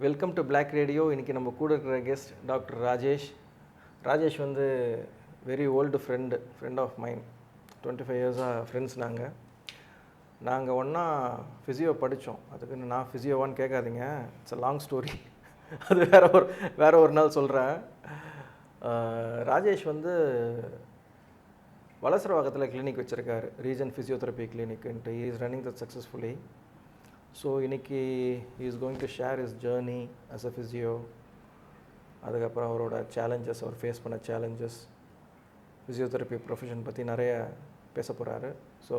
Welcome to black radio. இன்றைக்கி நம்ம கூட இருக்கிற கெஸ்ட் டாக்டர் ராஜேஷ். ராஜேஷ் வந்து very old friend of mind. 25 இயர்ஸாக ஃப்ரெண்ட்ஸ். நாங்கள் ஒன்றா ஃபிசியோ படித்தோம். அதுக்குன்னு நான் ஃபிசியோவான்னு கேட்காதீங்க, இட்ஸ் அ லாங் ஸ்டோரி. அது வேற ஒரு நாள் சொல்கிறேன். ராஜேஷ் வந்து வலசரவாக்கத்தில் கிளினிக் வச்சுருக்காரு, ரீஜன் ஃபிசியோதெரப்பி கிளினிக்ன்ட்டு. He is running that successfully. So இன்றைக்கி he is going to share his journey as a physio. அதுக்கப்புறம் அவரோட சேலஞ்சஸ், அவர் ஃபேஸ் பண்ண சேலஞ்சஸ், ஃபிசியோதெரப்பி ப்ரொஃபஷன் பற்றி நிறைய பேச போகிறாரு. ஸோ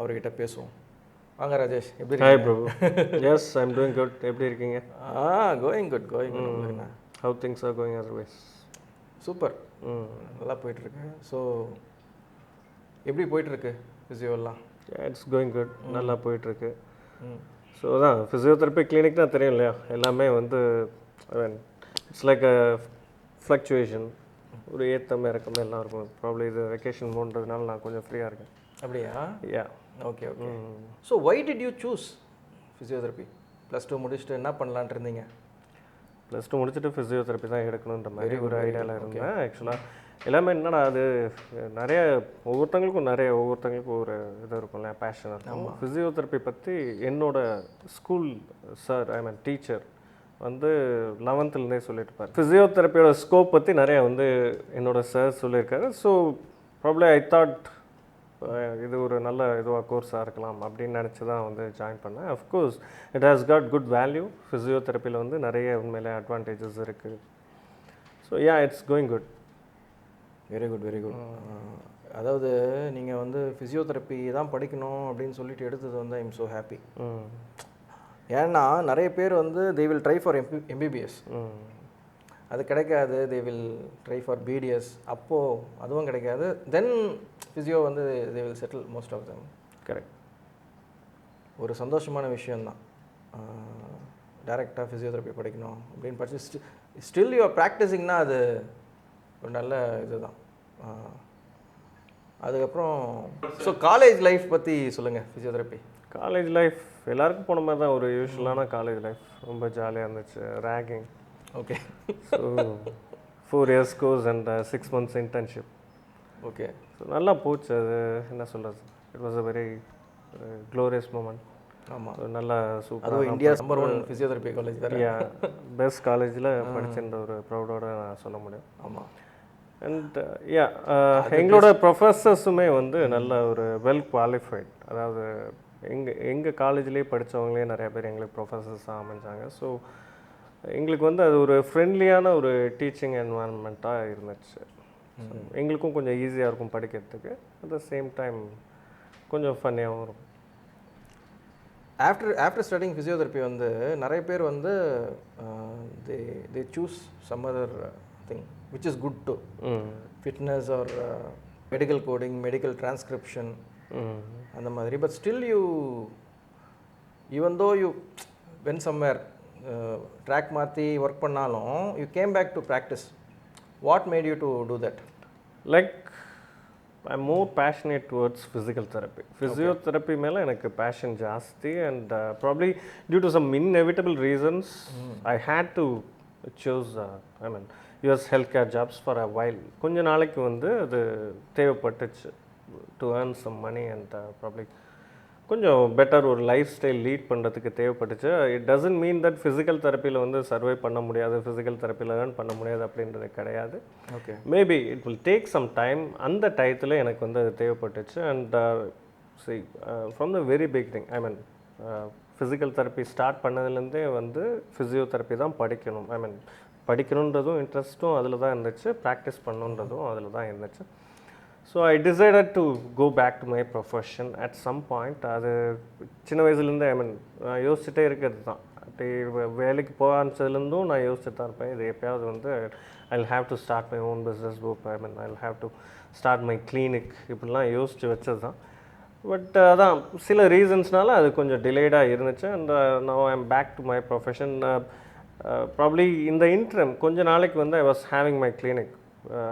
அவர்கிட்ட பேசுவோம். வாங்க ராஜேஷ், எப்படி இருக்கீங்க? Hi bro. Yes, I am doing good. எப்படி இருக்கீங்க? Going good. How things are going otherwise? Super, நல்லா போயிட்டுருக்கு. ஸோ எப்படி போயிட்டுருக்கு ஃபிசியோலாம்? இட்ஸ் கோயிங் குட், நல்லா போயிட்டுருக்கு. ஸோ தான் ஃபிசியோதெரப்பி கிளினிக் தான் தெரியும் இல்லையா, எல்லாமே வந்து இட்ஸ் லைக் அ ஃப்ளக்சுவேஷன், ஒரு ஏற்றமே இறக்கமே எல்லாம் இருக்கும். ப்ராப்ளம் இது வெக்கேஷன் போன்றதுனால நான் கொஞ்சம் ஃப்ரீயாக இருக்கேன். அப்படியா? Yeah, okay. So why did you choose physiotherapy? +2 முடிச்சுட்டு என்ன பண்ணலான்ட்டு இருந்தீங்க? +2 முடிச்சுட்டு ஃபிசியோதெரப்பி தான் எடுக்கணுன்ற மாதிரி ஒரு ஐடியாவில் இருந்தேன். ஆக்சுவலாக எல்லாமே என்னடா, அது நிறைய ஒவ்வொருத்தங்களுக்கும் ஒரு இது இருக்கும்ல, பேஷன் இருக்கும். ஃபிசியோதெரப்பி பற்றி என்னோட ஸ்கூல் சார், ஐ மீன் டீச்சர் வந்து 11th சொல்லியிருப்பார். ஃபிசியோதெரப்பியோட ஸ்கோப் பற்றி நிறைய வந்து என்னோட சார் சொல்லியிருக்காரு. ஸோ ப்ராப்ளி ஐ தாட் இது ஒரு நல்ல இதுவாக கோர்ஸாக இருக்கலாம் அப்படின்னு நினச்சி தான் வந்து ஜாயின் பண்ணேன். Of course it has got good value. ஃபிசியோதெரப்பியில் வந்து நிறைய உண்மையிலே அட்வான்டேஜஸ் இருக்குது. So yeah, it's going good. Very good. அதாவது நீங்கள் வந்து ஃபிசியோதெரப்பி தான் படிக்கணும் அப்படின்னு சொல்லிட்டு எடுத்தது வந்து ஐ எம் ஸோ ஹாப்பி. ஏன்னா நிறைய பேர் வந்து they will try for MBBS, அது கிடைக்காது. They will try for BDS, அப்போது அதுவும் கிடைக்காது. தென் ஃபிசியோ வந்து they will settle most of them. Correct. ஒரு சந்தோஷமான விஷயந்தான் டைரெக்டாக ஃபிசியோதெரப்பி படிக்கணும் அப்படின்னு படிச்சு ஸ்டில் யூ ஆர் ப்ராக்டிஸிங்னா அது ஒரு நல்ல இதுதான். அதுக்கப்புறம் ஸோ காலேஜ் லைஃப் பற்றி சொல்லுங்கள். ஃபிசியோதெரப்பி காலேஜ் லைஃப் எல்லாருக்கும் போன மாதிரி தான், ஒரு யூஸ்வலான காலேஜ் லைஃப். ரொம்ப ஜாலியாக இருந்துச்சு. Ragging. Okay. So 4 years course and 6 months internship. Okay. So நல்லா போச்சு. அது என்ன சொல்கிறது, it was a very glorious moment. ஆமாம், நல்லா சூப்பர். அதுவும் இந்தியா நம்பர் 1 ஃபிசியோதெரப்பி காலேஜ் தான். பெஸ்ட் காலேஜில் படிச்சுன்ற ஒரு ப்ரௌடோட நான் சொல்ல முடியும். ஆமாம். அண்ட் எங்களோட ப்ரொஃபஸர்ஸுமே வந்து நல்ல ஒரு வெல் குவாலிஃபைட். அதாவது எங்கள் காலேஜ்லேயே படித்தவங்களே நிறைய பேர் எங்களுக்கு ப்ரொஃபஸர்ஸாக அமைஞ்சாங்க. ஸோ எங்களுக்கு வந்து அது ஒரு ஃப்ரெண்ட்லியான ஒரு டீச்சிங் என்வாயன்மெண்ட்டாக இருந்துச்சு. எங்களுக்கும் கொஞ்சம் ஈஸியாக இருக்கும் படிக்கிறதுக்கு. அட் த சேம் டைம் கொஞ்சம் ஃபன்னியாகவும் இருக்கும். ஆஃப்டர் ஸ்டடிங் ஃபிசியோதெரப்பி வந்து நிறைய பேர் வந்து they choose some other thing which is good to fitness or medical coding, medical transcription அந்த மாதிரி. But still even though you when somewhere track மாற்றி ஒர்க் பண்ணாலும் you came back to practice. What made you to do that? Like I am more passionate towards physical therapy. Physiotherapy மேலே எனக்கு passion ஜாஸ்தி. And probably due to some inevitable reasons I had to choose I mean US health care jobs for a while. கொஞ்ச நாளைக்கு வந்து அது தேவைப்பட்டுச்சு to earn some money and probably கொஞ்சம் better ஒரு லைஃப் ஸ்டைல் லீட் பண்ணுறதுக்கு தேவைப்பட்டுச்சு. It doesn't mean that physical தெரப்பியில் வந்து சர்வை பண்ண முடியாது, ஃபிசிக்கல் தெரப்பியில் ஏர்ன் பண்ண முடியாது அப்படின்றது கிடையாது. Okay, maybe it will take some time. அந்த டயத்தில் எனக்கு வந்து அது தேவைப்பட்டுச்சு. And from the very beginning I mean physical therapy start பண்ணதுலேருந்தே வந்து ஃபிசியோதெரப்பி தான் படிக்கணும். ஐ மீன் படிக்கணுன்றதும் இன்ட்ரெஸ்ட்டும் அதில் தான் இருந்துச்சு, ப்ராக்டிஸ் பண்ணுன்றதும் அதில் தான் இருந்துச்சு. So I decided to go back to my profession at some point. அது சின்ன வயசுலேருந்து ஐ மீன் யோசிச்சுட்டே இருக்கிறது தான். அப்படி வேலைக்கு போக ஆரம்பிச்சதுலேருந்தும் நான் யோசிச்சுட்டு தான் இருப்பேன். இது எப்போயாவது வந்து I will have to start my own business group, I mean I will have to start my clinic, இப்படிலாம் யோசித்து வச்சது தான். பட் அதான் சில ரீசன்ஸ்னால அது கொஞ்சம் டிலேடாக இருந்துச்சு. And now I am back to my profession. Probably இந்த இன்ட்ரம் கொஞ்ச நாளைக்கு வந்து I was having my clinic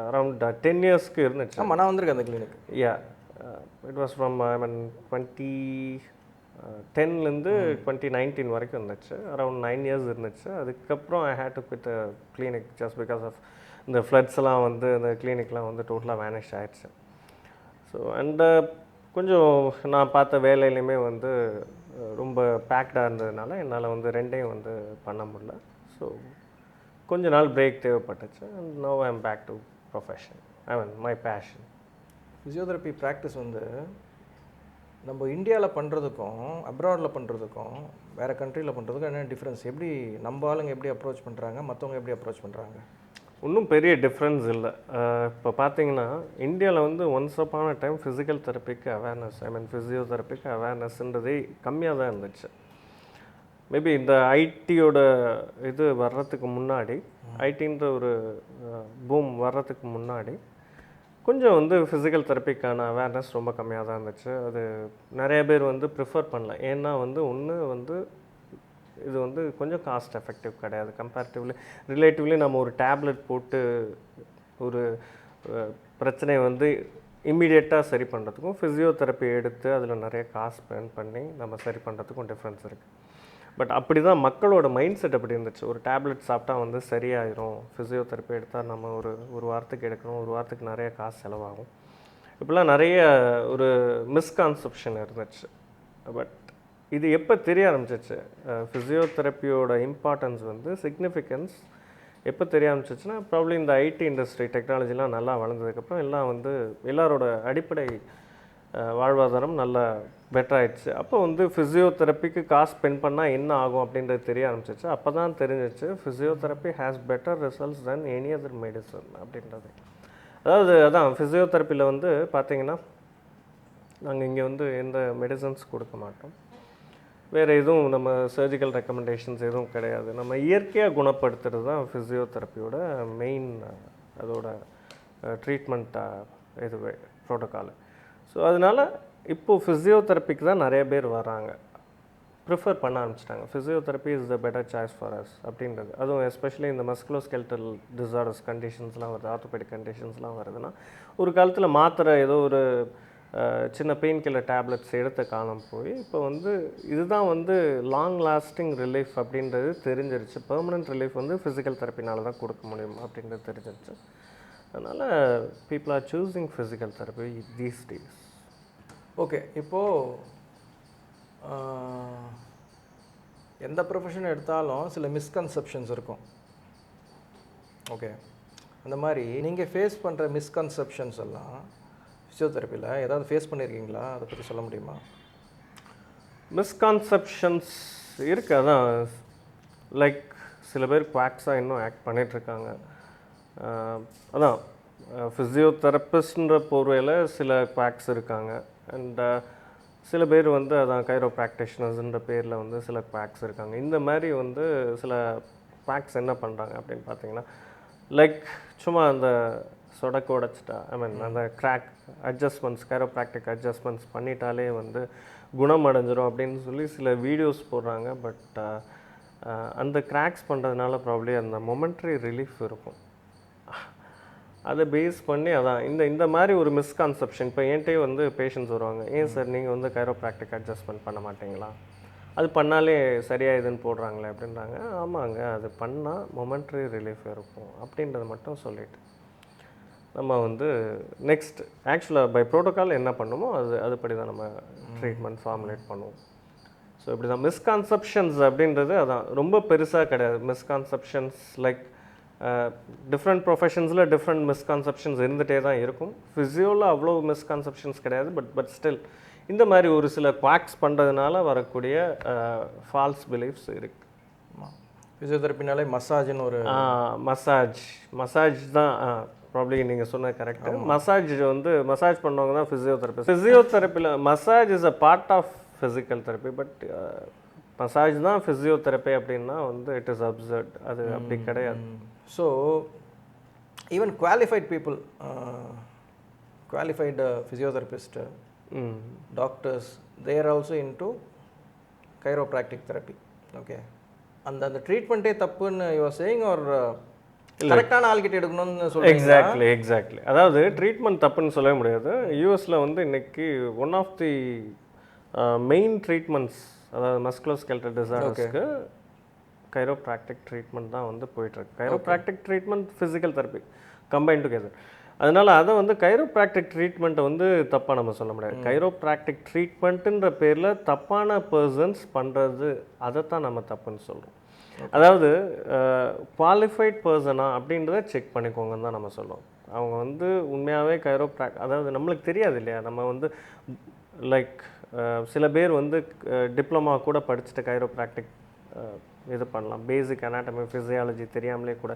around 10 yearsக்கு இருந்துச்சு. ஆமாம், நான் வந்திருக்கேன் அந்த clinic. Yeah, it was from I mean 10லேருந்து 2019 வரைக்கும் இருந்துச்சு. அரௌண்ட் 9 இயர்ஸ் இருந்துச்சு. அதுக்கப்புறம் I had to quit clinic just because of இந்த ஃப்ளட்ஸ்லாம் வந்து இந்த கிளினிக்லாம் வந்து டோட்டலாக வேனிஷ் ஆகிடுச்சு. ஸோ அண்டு கொஞ்சம் நான் பார்த்த வேலையிலையுமே வந்து ரொம்ப பேக்டாக இருந்ததுனால என்னால் வந்து ரெண்டையும் வந்து பண்ண முடியல. ஸோ கொஞ்ச நாள் பிரேக் தேவைப்பட்டுச்சு. And now I am back to profession, I mean my passion. Physiotherapy practice வந்து நம்ம இந்தியாவில் பண்ணுறதுக்கும் அப்ராடில் பண்ணுறதுக்கும் வேறு கண்ட்ரியில் பண்ணுறதுக்கும் என்ன டிஃப்ரென்ஸ்? எப்படி நம்ம ஆளுங்க எப்படி அப்ரோச் பண்ணுறாங்க, மற்றவங்க எப்படி அப்ரோச் பண்ணுறாங்க? ஒன்றும் பெரிய டிஃப்ரென்ஸ் இல்லை. இப்போ பார்த்தீங்கன்னா இந்தியாவில் வந்து ஒன்ஸ் அப்பான டைம் ஃபிசிக்கல் தெரப்பிக்கு அவேர்னஸ், ஐ மீன் ஃபிசியோதெரப்பிக்கு அவேர்னஸ்ன்றதே கம்மியாக தான் இருந்துச்சு. மேபி இந்த ஐடியோட இது வர்றதுக்கு முன்னாடி, ஐடின்ற ஒரு பூம் வர்றதுக்கு முன்னாடி கொஞ்சம் வந்து ஃபிசிக்கல் தெரப்பிக்கான அவேர்னஸ் ரொம்ப கம்மியாக தான் இருந்துச்சு. அது நிறைய பேர் வந்து ப்ரிஃபர் பண்ணல. ஏன்னா வந்து ஒன்று வந்து இது வந்து கொஞ்சம் காஸ்ட் எஃபெக்டிவ் கிடையாது ரிலேட்டிவ்லி. நம்ம ஒரு டேப்லெட் போட்டு ஒரு பிரச்சனையை வந்து இம்மீடியட்டாக சரி பண்ணுறதுக்கும் ஃபிசியோதெரப்பி எடுத்து அதில் நிறைய காசு ஸ்பெண்ட் பண்ணி நம்ம சரி பண்ணுறதுக்கும் டிஃப்ரென்ஸ் இருக்குது. பட் அப்படி தான் மக்களோட மைண்ட் செட் அப்படி இருந்துச்சு. ஒரு டேப்லெட் சாப்பிட்டா வந்து சரியாயிரும், ஃபிசியோதெரப்பி எடுத்தால் நம்ம ஒரு வாரத்துக்கு எடுக்கணும், ஒரு வாரத்துக்கு நிறைய காசு செலவாகும். இப்படிலாம் நிறைய ஒரு மிஸ்கான்செப்ஷன் இருந்துச்சு. பட் இது எப்போ தெரிய ஆரம்பிச்சிச்சு, ஃபிசியோதெரப்பியோட இம்பார்ட்டன்ஸ் வந்து சிக்னிஃபிகன்ஸ் எப்போ தெரிய ஆரம்பிச்சிச்சுன்னா ப்ராப்ளி இந்த ஐடி இண்டஸ்ட்ரி டெக்னாலஜிலாம் நல்லா வளர்ந்ததுக்கப்புறம் எல்லாம் வந்து எல்லாரோட அடிப்படை வாழ்வாதாரம் நல்லா பெட்டர் ஆயிடுச்சு. அப்போ வந்து ஃபிசியோதெரப்பிக்கு காசு ஸ்பெண்ட் பண்ணால் என்ன ஆகும் அப்படின்றது தெரிய ஆரம்பிச்சிச்சு. அப்போ தான் தெரிஞ்சிச்சு physiotherapy has better results then any other medicine அப்படின்றது. அதாவது அதான் ஃபிசியோதெரப்பியில் வந்து பார்த்திங்கன்னா நாங்கள் இங்கே வந்து எந்த மெடிசன்ஸ் கொடுக்க மாட்டோம், வேறு எதுவும் நம்ம சர்ஜிக்கல் ரெக்கமெண்டேஷன்ஸ் எதுவும் கிடையாது. நம்ம இயற்கையாக குணப்படுத்துறது தான் ஃபிசியோதெரப்பியோட மெயின் அதோட ட்ரீட்மெண்ட் இதுவே ப்ரோட்டோக்கால். ஸோ அதனால் இப்போது ஃபிசியோதெரப்பிக்கு தான் நிறைய பேர் வராங்க, ப்ரிஃபர் பண்ண ஆரம்பிச்சிட்டாங்க. Physiotherapy is the better choice for us அப்படின்றது. அதுவும் எஸ்பெஷலி இந்த மஸ்குலோஸ்கெல்டல் டிசார்டர்ஸ் கண்டிஷன்ஸ்லாம் வருது, ஆர்த்தோபெடிக் கண்டிஷன்ஸ்லாம் வருதுன்னா ஒரு காலத்தில் மாத்திரை ஏதோ ஒரு சின்ன பெயின் கில்லர் டேப்லெட்ஸ் எடுத்த காலம் போய் இப்போ வந்து இதுதான் வந்து லாங் லாஸ்டிங் ரிலீஃப் அப்படின்றது தெரிஞ்சிருச்சு. பெர்மனன்ட் ரிலீஃப் வந்து ஃபிசிக்கல் தெரப்பினால தான் கொடுக்க முடியும் அப்படின்றது தெரிஞ்சிருச்சு. அதனால் people are choosing physical therapy these days. Okay, இப்போது எந்த ப்ரொஃபஷன் எடுத்தாலும் சில மிஸ்கன்செப்ஷன்ஸ் இருக்கும். ஓகே, அந்த மாதிரி நீங்கள் ஃபேஸ் பண்ணுற மிஸ்கன்செப்ஷன்ஸ் எல்லாம் ஃபிசியோதெரப்பியில் ஏதாவது ஃபேஸ் பண்ணியிருக்கீங்களா? அதை பற்றி சொல்ல முடியுமா? மிஸ்கான்செப்ஷன்ஸ் இருக்குது. அதான் லைக் சில பேர் குவாக்ஸாக இன்னும் ஆக்ட் பண்ணிகிட்ருக்காங்க. அதான் ஃபிசியோதெரபிஸ்ட்ன்ற போர்வையில் சில குவாக்ஸ் இருக்காங்க. அண்ட் சில பேர் வந்து அதான் கைரோ ப்ராக்டிஷனர்ஸ்ன்ற பேரில் வந்து சில குவாக்ஸ் இருக்காங்க. இந்த மாதிரி வந்து சில குவாக்ஸ் என்ன பண்ணுறாங்க அப்படின்னு பார்த்தீங்கன்னா, லைக் சும்மா அந்த சொடக்கு உடைச்சிட்டா, ஐ மீன் அந்த கிராக் அட்ஜஸ்ட்மெண்ட்ஸ், கைரோ ப்ராக்டிக் அட்ஜஸ்ட்மெண்ட்ஸ் பண்ணிட்டாலே வந்து குணமடைஞ்சிரும் அப்படின்னு சொல்லி சில வீடியோஸ் போடுறாங்க. பட் அந்த கிராக்ஸ் பண்ணுறதுனால ப்ராப்ளி அந்த மொமெண்ட்ரி ரிலீஃப் இருக்கும். அதை பேஸ் பண்ணி அதான் இந்த மாதிரி ஒரு மிஸ்கான்செப்ஷன். இப்போ என்கிட்டே வந்து பேஷண்ட்ஸ் வருவாங்க, ஏன் சார் நீங்கள் வந்து கைரோ ப்ராக்டிக் அட்ஜஸ்ட்மெண்ட் பண்ண மாட்டீங்களா, அது பண்ணாலே சரியாயிதுன்னு போடுறாங்களே அப்படின்றாங்க. ஆமாங்க, அது பண்ணால் மொமெண்ட்ரி ரிலீஃப் இருக்கும் அப்படின்றத மட்டும் சொல்லிவிட்டு நம்ம வந்து நெக்ஸ்ட் ஆக்சுவலாக பை ப்ரோட்டோக்கால் என்ன பண்ணுமோ அதுபடி தான் நம்ம ட்ரீட்மெண்ட் ஃபார்முலேட் பண்ணுவோம். ஸோ இப்படி தான் மிஸ்கான்செப்ஷன்ஸ் அப்படின்றது அதான் ரொம்ப பெருசாக கிடையாது. Misconceptions like different ப்ரொஃபஷன்ஸில் different misconceptions இருந்துகிட்டே தான் இருக்கும். ஃபிசியோவில் அவ்வளோ மிஸ்கான்செப்ஷன்ஸ் கிடையாது. பட் ஸ்டில் இந்த மாதிரி ஒரு சில குவாக்ஸ் பண்ணுறதுனால வரக்கூடிய ஃபால்ஸ் பிலீஃப்ஸ் இருக்குது. ஃபிசியோதெரப்பினாலே மசாஜ்னு ஒரு மசாஜ் தான் ப்ராப்ளி நீங்கள் சொன்ன கரெக்டு. மசாஜ் வந்து மசாஜ் பண்ணவங்க தான் ஃபிசியோதெரப்பியில் massage is a part of physical therapy. But massage தான் ஃபிசியோதெரப்பி அப்படின்னா வந்து இட் இஸ் அப்சர்ட். அது அப்படி கிடையாது. So even qualified people, qualified physiotherapist, doctors, they are also into chiropractic therapy. Okay, அந்த ட்ரீட்மெண்ட்டே தப்புன்னு யூ ஆர் சேயிங் ஆர் கரெக்டான ஆள்கிட்ட எடுக்கணும்னு சொல்லுங்க? எக்ஸாக்ட்லி. அதாவது ட்ரீட்மெண்ட் தப்புன்னு சொல்லவே முடியாது. யூஎஸில் வந்து இன்னைக்கு one of the main treatments, அதாவது மஸ்குலோஸ்கெலட்டல் டிசார்டர்ஸ்க்கு கைரோப்ராக்டிக் ட்ரீட்மெண்ட் தான் வந்து போயிட்டுருக்கு. Chiropractic treatment, physical therapy combine together. அதனால் அதை வந்து கைரோப்ராக்டிக் ட்ரீட்மெண்ட்டை வந்து தப்பாக நம்ம சொல்ல முடியாது. கைரோப்ராக்டிக் ட்ரீட்மெண்ட்டுன்ற பேரில் தப்பான பர்சன்ஸ் பண்ணுறது, அதைத்தான் நம்ம தப்புன்னு சொல்கிறோம். அதாவது குவாலிஃபைட் பர்சனா அப்படின்றத செக் பண்ணிக்கோங்கன்னு தான் நம்ம சொல்லுவோம். அவங்க வந்து உண்மையாகவே அதாவது நம்மளுக்கு தெரியாது இல்லையா, நம்ம வந்து லைக் சில பேர் வந்து டிப்ளமா கூட படிச்சுட்டு கைரோப்ராக்டிக் இது பண்ணலாம், பேசிக் அனாட்டமி ஃபிசியாலஜி தெரியாமலே கூட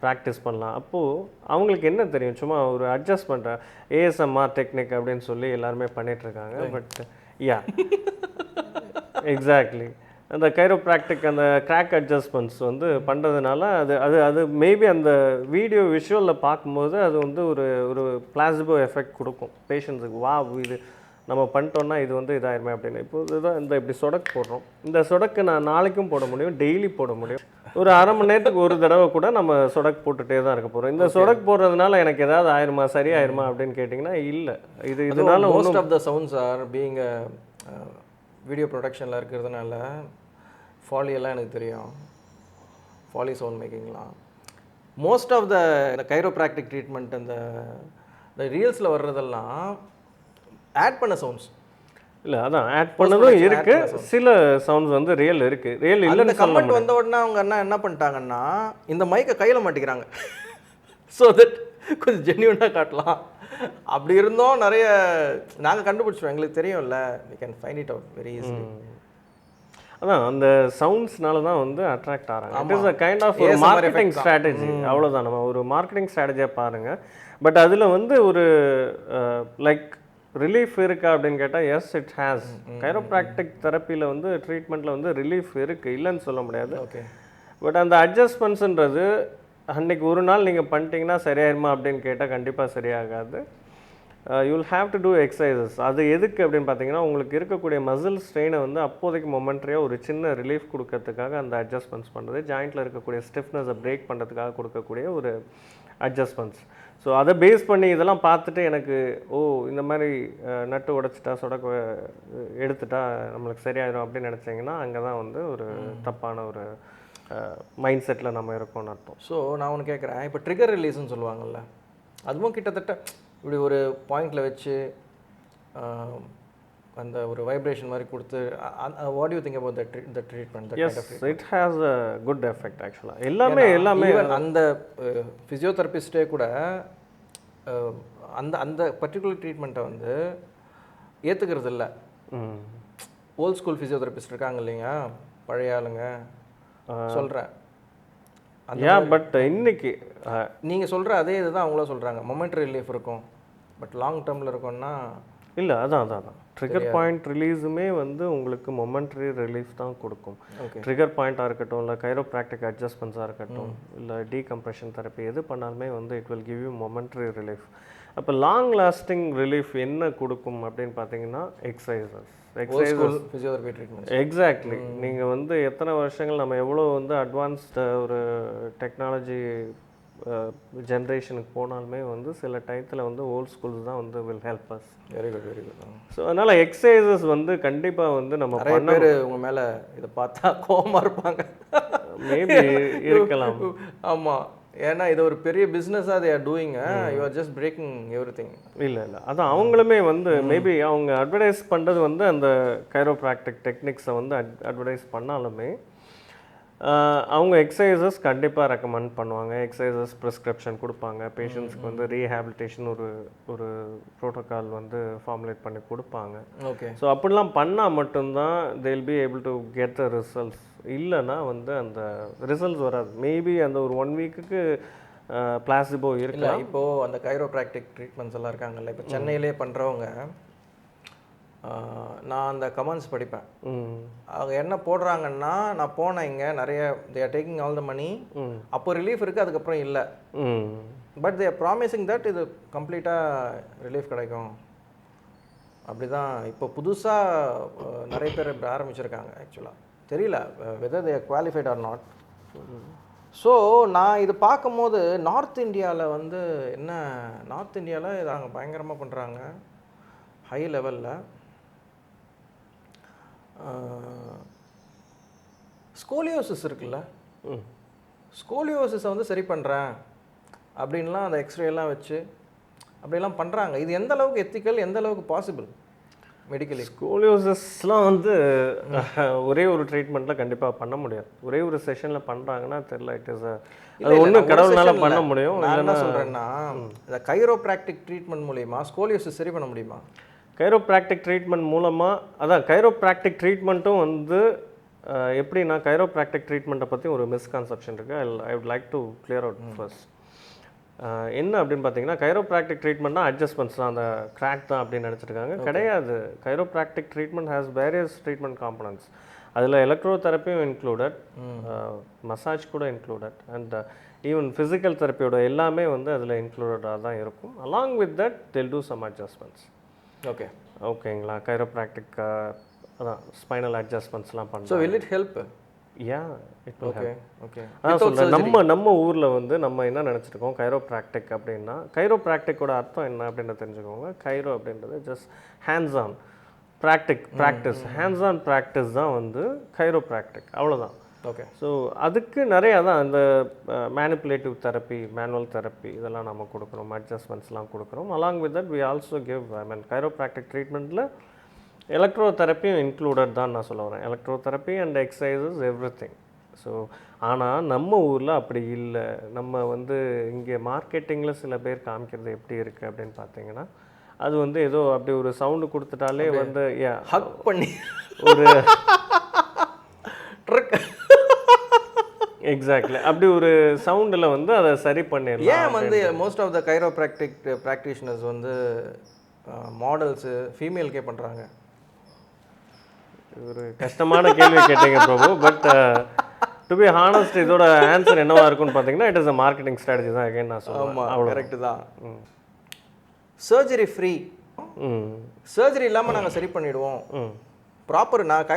ப்ராக்டிஸ் பண்ணலாம். அப்போது அவங்களுக்கு என்ன தெரியும், சும்மா ஒரு அட்ஜஸ்ட் பண்ணுற ஏஎஸ்எம்ஆர் டெக்னிக் அப்படின்னு சொல்லி எல்லாருமே பண்ணிகிட்ருக்காங்க. பட் யா எக்ஸாக்ட்லி அந்த கைரோப்ராக்டிக் அந்த கிராக் அட்ஜஸ்ட்மெண்ட்ஸ் வந்து பண்ணுறதுனால அது அது அது மேபி அந்த வீடியோ விஷுவலில் பார்க்கும்போது அது வந்து ஒரு பிளாசிபோ எஃபெக்ட் கொடுக்கும் பேஷண்ட்ஸுக்கு. வா, இது நம்ம பண்ணிட்டோன்னா இது வந்து இதாயிருமே அப்படின்னு. இப்போ இதுதான் இந்த இப்படி சொடக்கு போடுறோம், இந்த சொடக்கு நான் நாளைக்கும் போட முடியும், டெய்லி போட முடியும், ஒரு அரை மணி நேரத்துக்கு ஒரு தடவை கூட நம்ம சொடக்கு போட்டுகிட்டே தான் இருக்க போகிறோம். இந்த சொடக்கு போடுறதுனால எனக்கு ஏதாவது ஆயிருமா, சரியாயிருமா அப்படின்னு கேட்டிங்கன்னா இல்லை. இதனால most of the sounds are being video ப்ரொடக்ஷனில் இருக்கிறதுனால ஃபாலியெல்லாம் எனக்கு தெரியும், ஃபாலி சவுண்ட் மேக்கிங்லாம். Most of the chiropractic treatment அந்த ரீல்ஸில் வர்றதெல்லாம் ஆட் பண்ண சவுண்ட்ஸ் இல்லை, அதான் ஆட் பண்ணதும் இருக்குது. சில சவுண்ட்ஸ் வந்து ரியல் இருக்குது, ரியல் இல்லைன்னு கமெண்ட் வந்த உடனே அவங்க என்ன பண்ணிட்டாங்கன்னா இந்த மைக்கை கையில் மாட்டிக்கிறாங்க. ஸோ தட் கொஞ்சம் ஜென்யூனாக காட்டலாம். அப்படி இருந்தோம் நிறைய நாங்கள் கண்டுபிடிச்சோம், எங்களுக்கு தெரியும்ல, we can find it out very easily. அதான் அந்த சவுண்ட்ஸ்னால தான் வந்து அட்ராக்ட் ஆகிறாங்க. It is a kind of ஒரு மார்க்கெட்டிங் ஸ்ட்ராட்டஜி, அவ்வளோதான். நம்ம ஒரு மார்க்கெட்டிங் ஸ்ட்ராட்டஜியாக பாருங்கள். பட் அதில் வந்து ஒரு லைக் ரிலீஃப் இருக்கா அப்படின்னு கேட்டால் எஸ், இட் ஹேஸ். கைரோப்ராக்டிக் தெரப்பியில் வந்து ட்ரீட்மெண்ட்டில் வந்து ரிலீஃப் இருக்குது, இல்லைன்னு சொல்ல முடியாது. ஓகே. பட் அந்த அட்ஜஸ்ட்மெண்ட்ஸுன்றது அன்றைக்கி ஒரு நாள் நீங்கள் பண்ணிட்டீங்கன்னா சரியாயிருமா அப்படின்னு கேட்டால் கண்டிப்பாக சரியாகாது. You will have to do exercises. அது எதுக்கு அப்படின்னு பார்த்தீங்கன்னா, உங்களுக்கு இருக்கக்கூடிய மசில் ஸ்ட்ரெயினை வந்து அப்போதைக்கு மொமெண்ட்ரியாக ஒரு சின்ன ரிலீஃப் கொடுக்கறதுக்காக அந்த அட்ஜஸ்ட்மெண்ட்ஸ் பண்ணுறது, ஜாயிண்ட்டில் இருக்கக்கூடிய ஸ்டிஃப்னஸை பிரேக் பண்ணுறதுக்காக கொடுக்கக்கூடிய ஒரு அட்ஜஸ்ட்மெண்ட்ஸ். ஸோ அதை பேஸ் பண்ணி இதெல்லாம் பார்த்துட்டு எனக்கு இந்த மாதிரி நட்டு உடைச்சிட்டா சொடக்க எடுத்துட்டா நம்மளுக்கு சரியாயிடும் அப்படின்னு நினச்சிங்கன்னா அங்கே தான் வந்து ஒரு தப்பான ஒரு மைண்ட் செட்டில் நம்ம இருக்கோம்னு அர்த்தம். ஸோ நான் ஒன்று கேட்குறேன், இப்போ ட்ரிகர் ரிலீஸ்ன்னு சொல்லுவாங்கள்ல, அதுவும் கிட்டத்தட்ட இப்படி ஒரு பாயிண்டில் வச்சு அந்த ஒரு வைப்ரேஷன் மாதிரி கொடுத்து, what you think about the treatment? Yes, it has a good effect ஆக்சுவலாக. எல்லாமே அந்த ஃபிசியோதெரபிஸ்டே கூட அந்த பர்டிகுலர் ட்ரீட்மெண்ட்டை வந்து ஏற்றுக்கிறது இல்லை. ஓல்ட் ஸ்கூல் ஃபிசியோதெரபிஸ்ட் இருக்காங்க இல்லைங்க, பழைய ஆளுங்க சொல்கிறேன். பட் இன்னைக்கு நீங்கள் சொல்கிற அதே இதுதான் அவங்களும் சொல்கிறாங்க, மொமெண்ட்ரி ரிலீஃப் இருக்கும், பட் லாங் டேர்மில் இருக்கும்னா இல்லை. அதான் ட்ரிகர் பாயிண்ட் ரிலீஸுமே வந்து உங்களுக்கு மொமெண்ட்ரி ரிலீஃப் தான் கொடுக்கும். ட்ரிகர் பாயிண்ட்டாக இருக்கட்டும், இல்லை கைரோப்ராக்டிக் அட்ஜஸ்ட்மெண்ட்ஸாக இருக்கட்டும், இல்லை டீகம்ப்ரெஷன் தெரப்பி எது பண்ணாலுமே வந்து it will give you momentary relief. அப்போ லாங் லாஸ்டிங் ரிலீஃப் என்ன கொடுக்கும் அப்படின்னு பார்த்தீங்கன்னா எக்ஸசைசஸ். Physiotherapy treatment. எக்ஸாக்ட்லி. நீங்கள் வந்து எத்தனை வருஷங்கள் நம்ம எவ்வளோ வந்து அட்வான்ஸ்டு ஒரு டெக்னாலஜி ஜென்ரேஷனுக்கு போனாலுமே வந்து சில டயத்தில் வந்து ஓல்ட் ஸ்கூல்ஸ் தான் வந்து will help us. Very good. So அதனால் எக்ஸசைசஸ் வந்து கண்டிப்பாக வந்து நம்ம நிறைய பேர் உங்கள் மேலே இதை பார்த்தா கோவமாக இருப்பாங்க. மேபி இருக்கலாம். ஆமாம், ஏன்னா இது ஒரு பெரிய பிஸ்னஸாக they are doing, you are just breaking everything. இல்லை அதான் அவங்களுமே வந்து மேபி அவங்க அட்வர்டைஸ் பண்ணுறது வந்து அந்த கைரோப்ராக்டிக் டெக்னிக்ஸை வந்து அட்வர்டைஸ் பண்ணாலுமே அவங்க எக்ஸசைசஸ் கண்டிப்பாக ரெக்கமெண்ட் பண்ணுவாங்க. எக்ஸசைசஸ் ப்ரிஸ்கிரிப்ஷன் கொடுப்பாங்க, பேஷண்ட்ஸ்க்கு வந்து ரீஹேபிலிட்டேஷன் ஒரு ப்ரோட்டோக்கால் வந்து ஃபார்முலேட் பண்ணி கொடுப்பாங்க. ஓகே. ஸோ அப்படிலாம் பண்ணால் மட்டும்தான் they will be able to get the results. இல்லைன்னா வந்து அந்த ரிசல்ட்ஸ் வராது. மேபி அந்த ஒரு 1 வீக்குக்கு பிளாசிபோ இருக்குல்ல. இப்போது அந்த கைரோப்ராக்டிக் ட்ரீட்மெண்ட்ஸ் எல்லாம் இருக்காங்கல்ல, இப்போ சென்னையிலே பண்ணுறவங்க, நான் அந்த கமெண்ட்ஸ் படிப்பேன். அவங்க என்ன போடுறாங்கன்னா, நான் போனேன் இங்கே நிறைய they are taking all the money, அப்போ ரிலீஃப் இருக்குது, அதுக்கப்புறம் இல்லை, but they are promising that இது கம்ப்ளீட்டாக ரிலீஃப் கிடைக்கும். அப்படி தான் இப்போ புதுசாக நிறைய பேர் ஆரம்பிச்சிருக்காங்க. ஆக்சுவலாக தெரியல whether they are qualified or not. So நான் இது பார்க்கும்போது நார்த் இந்தியாவில் வந்து நார்த் இந்தியாவில் இதை அவங்க பயங்கரமாக பண்ணுறாங்க, ஹை லெவலில். ஸ்கோலியோசிஸ் இருக்குல்ல, ஸ்கோலியோசிஸை வந்து சரி பண்ணுறேன் அப்படின்லாம் அந்த எக்ஸ்ரேலாம் வச்சு அப்படிலாம் பண்ணுறாங்க. இது எந்த அளவுக்கு எத்திக்கல், எந்த அளவுக்கு பாசிபிள் மெடிக்கலி? ஸ்கோலியோசிஸ்லாம் வந்து ஒரே ஒரு ட்ரீட்மெண்ட்டில் கண்டிப்பாக பண்ண முடியாது. ஒரே ஒரு செஷனில் பண்ணுறாங்கன்னா தெரியல. இட் இஸ் அது ஒன்றும் கடவுள்னால பண்ண முடியும். நான் என்ன சொல்கிறேன்னா, இந்த கைரோப்ராக்டிக் ட்ரீட்மெண்ட் மூலிமா ஸ்கோலியோசிஸ் சரி பண்ண முடியுமா? கைரோப்ராக்டிக் ட்ரீட்மெண்ட் மூலமாக, அதான் கைரோப்ராக்டிக் ட்ரீட்மெண்ட்டும் வந்து எப்படின்னா, கைரோப்ராக்டிக் ட்ரீட்மெண்ட்டை பற்றி ஒரு மிஸ்கான்செப்ஷன் இருக்குது. I would like to clear out first. என்ன அப்படின்னு பார்த்தீங்கன்னா, கைரோப்ராக்டிக் ட்ரீட்மெண்ட்னா அட்ஜஸ்ட்மெண்ட்ஸ் தான், அந்த கிராக் தான் அப்படின்னு நினச்சிருக்காங்க. கிடையாது. Chiropractic treatment has various treatment components. அதில் எலக்ட்ரோ தெரப்பியும் இன்க்ளூடட், மசாஜ் கூட இன்க்ளூடட், அண்ட் ஈவன் ஃபிசிக்கல் தெரப்பியோட எல்லாமே வந்து அதில் இன்க்ளூடடாக தான் இருக்கும். அலாங் வித் தட் தில் டூ சம் அட்ஜஸ்ட்மெண்ட்ஸ். ஓகேங்களா? கைரோப்ராக்டிக் அதான் ஸ்பைனல் அட்ஜஸ்ட்மெண்ட்ஸ்லாம் பண்ணுறோம். So will it help? It will help. Okay. அதான் சொல்கிறேன், நம்ம ஊரில் வந்து நம்ம என்ன நினச்சிருக்கோம், கைரோப்ராக்டிக் அப்படின்னா, கைரோப்ராக்டிக்கோட அர்த்தம் என்ன அப்படின்னு தெரிஞ்சுக்கோங்க. கைரோ அப்படின்றது just hands on practice. Hands on practice தான் வந்து கைரோப்ராக்டிக், அவ்வளோதான். ஓகே. ஸோ அதுக்கு நிறையா தான் இந்த மேனிப்புலேட்டிவ் தெரப்பி, மேனுவல் தெரப்பி இதெல்லாம் நம்ம கொடுக்குறோம், அட்ஜஸ்ட்மெண்ட்ஸ்லாம் கொடுக்குறோம். Along with that we also give chiropractic ட்ரீட்மெண்ட்டில் எலக்ட்ரோ தெரப்பியும் இன்க்ளூடட் தான் நான் சொல்ல வரேன். Electro therapy and exercises everything. So ஆனால் நம்ம ஊரில் அப்படி இல்லை. நம்ம வந்து இங்கே மார்க்கெட்டிங்கில் சில பேர் காமிக்கிறது எப்படி இருக்குது அப்படின்னு பார்த்தீங்கன்னா, அது வந்து ஏதோ அப்படி ஒரு சவுண்டு கொடுத்துட்டாலே வந்து ஹக் பண்ணி ஒரு எக்ஸாக்ட்லி அப்படி ஒரு சவுண்டில் வந்து அதை சரி பண்ணிடலாம். ஏன் வந்து most of the chiropractic practitioners வந்து மாடல்ஸு ஃபீமேல்கே பண்ணுறாங்க? ஒரு கஷ்டமான கேள்வி கேட்டீங்க Prabhu. But to be honest, இதோட ஆன்சர் என்னவா இருக்குன்னு பார்த்தீங்கன்னா, it is a marketing strategy தான். அகைன் நான் சொல்லுவேன். ஆமாம், கரெக்டு தான். சர்ஜரி ஃப்ரீ, சர்ஜரி இல்லாமல் நாங்கள் சரி பண்ணிவிடுவோம். ப்ராப்பர், நான்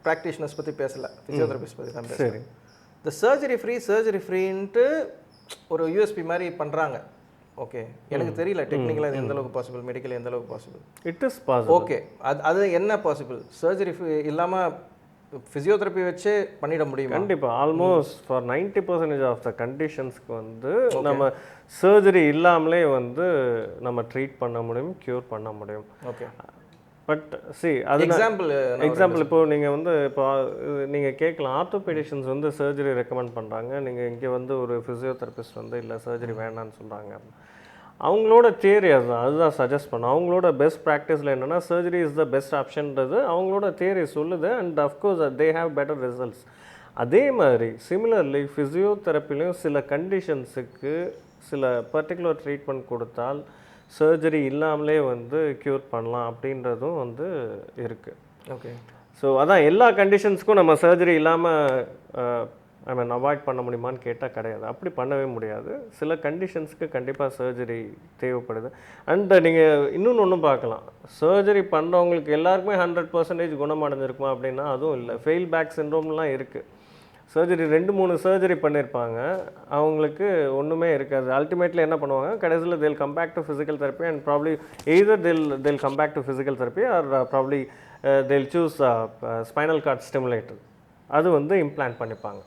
ப்ராக்டிஷனர்ஸ் பற்றி பேசலை, ஃபிசியோதெரபிஸ்ட் பற்றி தான் பேசுகிறேன். சரி, இந்த சர்ஜரி ஃப்ரீன்ட்டு ஒரு யூஎஸ்பி மாதிரி பண்ணுறாங்க. ஓகே, எனக்கு தெரியல டெக்னிக்கலாக இது எந்த அளவுக்கு பாசிபிள், மெடிக்கலி எந்த அளவுக்கு possible. It is possible. Okay, அது என்ன பாசிபிள்? சர்ஜரி இல்லாமல் ஃபிசியோதெரப்பி வச்சு பண்ணிட முடியும்? கண்டிப்பாக. ஆல்மோஸ்ட் ஃபார் 90% ஆஃப் த கண்டிஷன்ஸ்க்கு வந்து நம்ம சர்ஜரி இல்லாமலே வந்து நம்ம ட்ரீட் பண்ண முடியும், க்யூர் பண்ண முடியும். ஓகே. பட் அது எக்ஸாம்பிள் இப்போ நீங்கள் வந்து இப்போ நீங்கள் கேட்கலாம், ஆர்த்தோபெடிஷன்ஸ் வந்து சர்ஜரி ரெக்கமெண்ட் பண்ணுறாங்க, நீங்கள் இங்கே வந்து ஒரு ஃபிசியோதெரபிஸ்ட் வந்து இல்லை சர்ஜரி வேண்டான்னு சொல்கிறாங்க. அவங்களோட தியரி அதுதான் சஜஸ்ட் பண்ண. அவங்களோட பெஸ்ட் ப்ராக்டிஸில் என்னென்னா, சர்ஜரி இஸ் த பெஸ்ட் ஆப்ஷன்றது அவங்களோட தியரி சொல்லுது. And of course they have better results. அதே மாதிரி சிமிலர்லி ஃபிசியோதெரப்பிலையும் சில கண்டிஷன்ஸுக்கு சில பர்டிகுலர் ட்ரீட்மெண்ட் கொடுத்தால் சர்ஜரி இல்லாமலே வந்து க்யூர் பண்ணலாம் அப்படின்றதும் வந்து இருக்குது. ஓகே. ஸோ அதான் எல்லா கண்டிஷன்ஸ்க்கும் நம்ம சர்ஜரி இல்லாமல் அவாய்ட் பண்ண முடியுமான்னு கேட்டால் கிடையாது. அப்படி பண்ணவே முடியாது. சில கண்டிஷன்ஸ்க்கு கண்டிப்பாக சர்ஜரி தேவைப்படுது. அண்ட் நீங்கள் இன்னொன்று ஒன்றும் பார்க்கலாம், சர்ஜரி பண்ணுறவங்களுக்கு எல்லாருக்குமே 100% குணமடைஞ்சிருக்குமா அப்படின்னா அதுவும் இல்லை. ஃபெயில் பேக் சிண்ட்ரோம்லாம் இருக்குது. சர்ஜரி 2-3 சர்ஜரி பண்ணியிருப்பாங்க, அவங்களுக்கு ஒன்றுமே இருக்காது. அல்டிமேட்லி என்ன பண்ணுவாங்க, கடைசியில் they'll come back to physical therapy and probably either they'll come back to physical therapy or probably they'll choose spinal cord stimulator. அது வந்து இம்ப்ளான்ட் பண்ணிப்பாங்க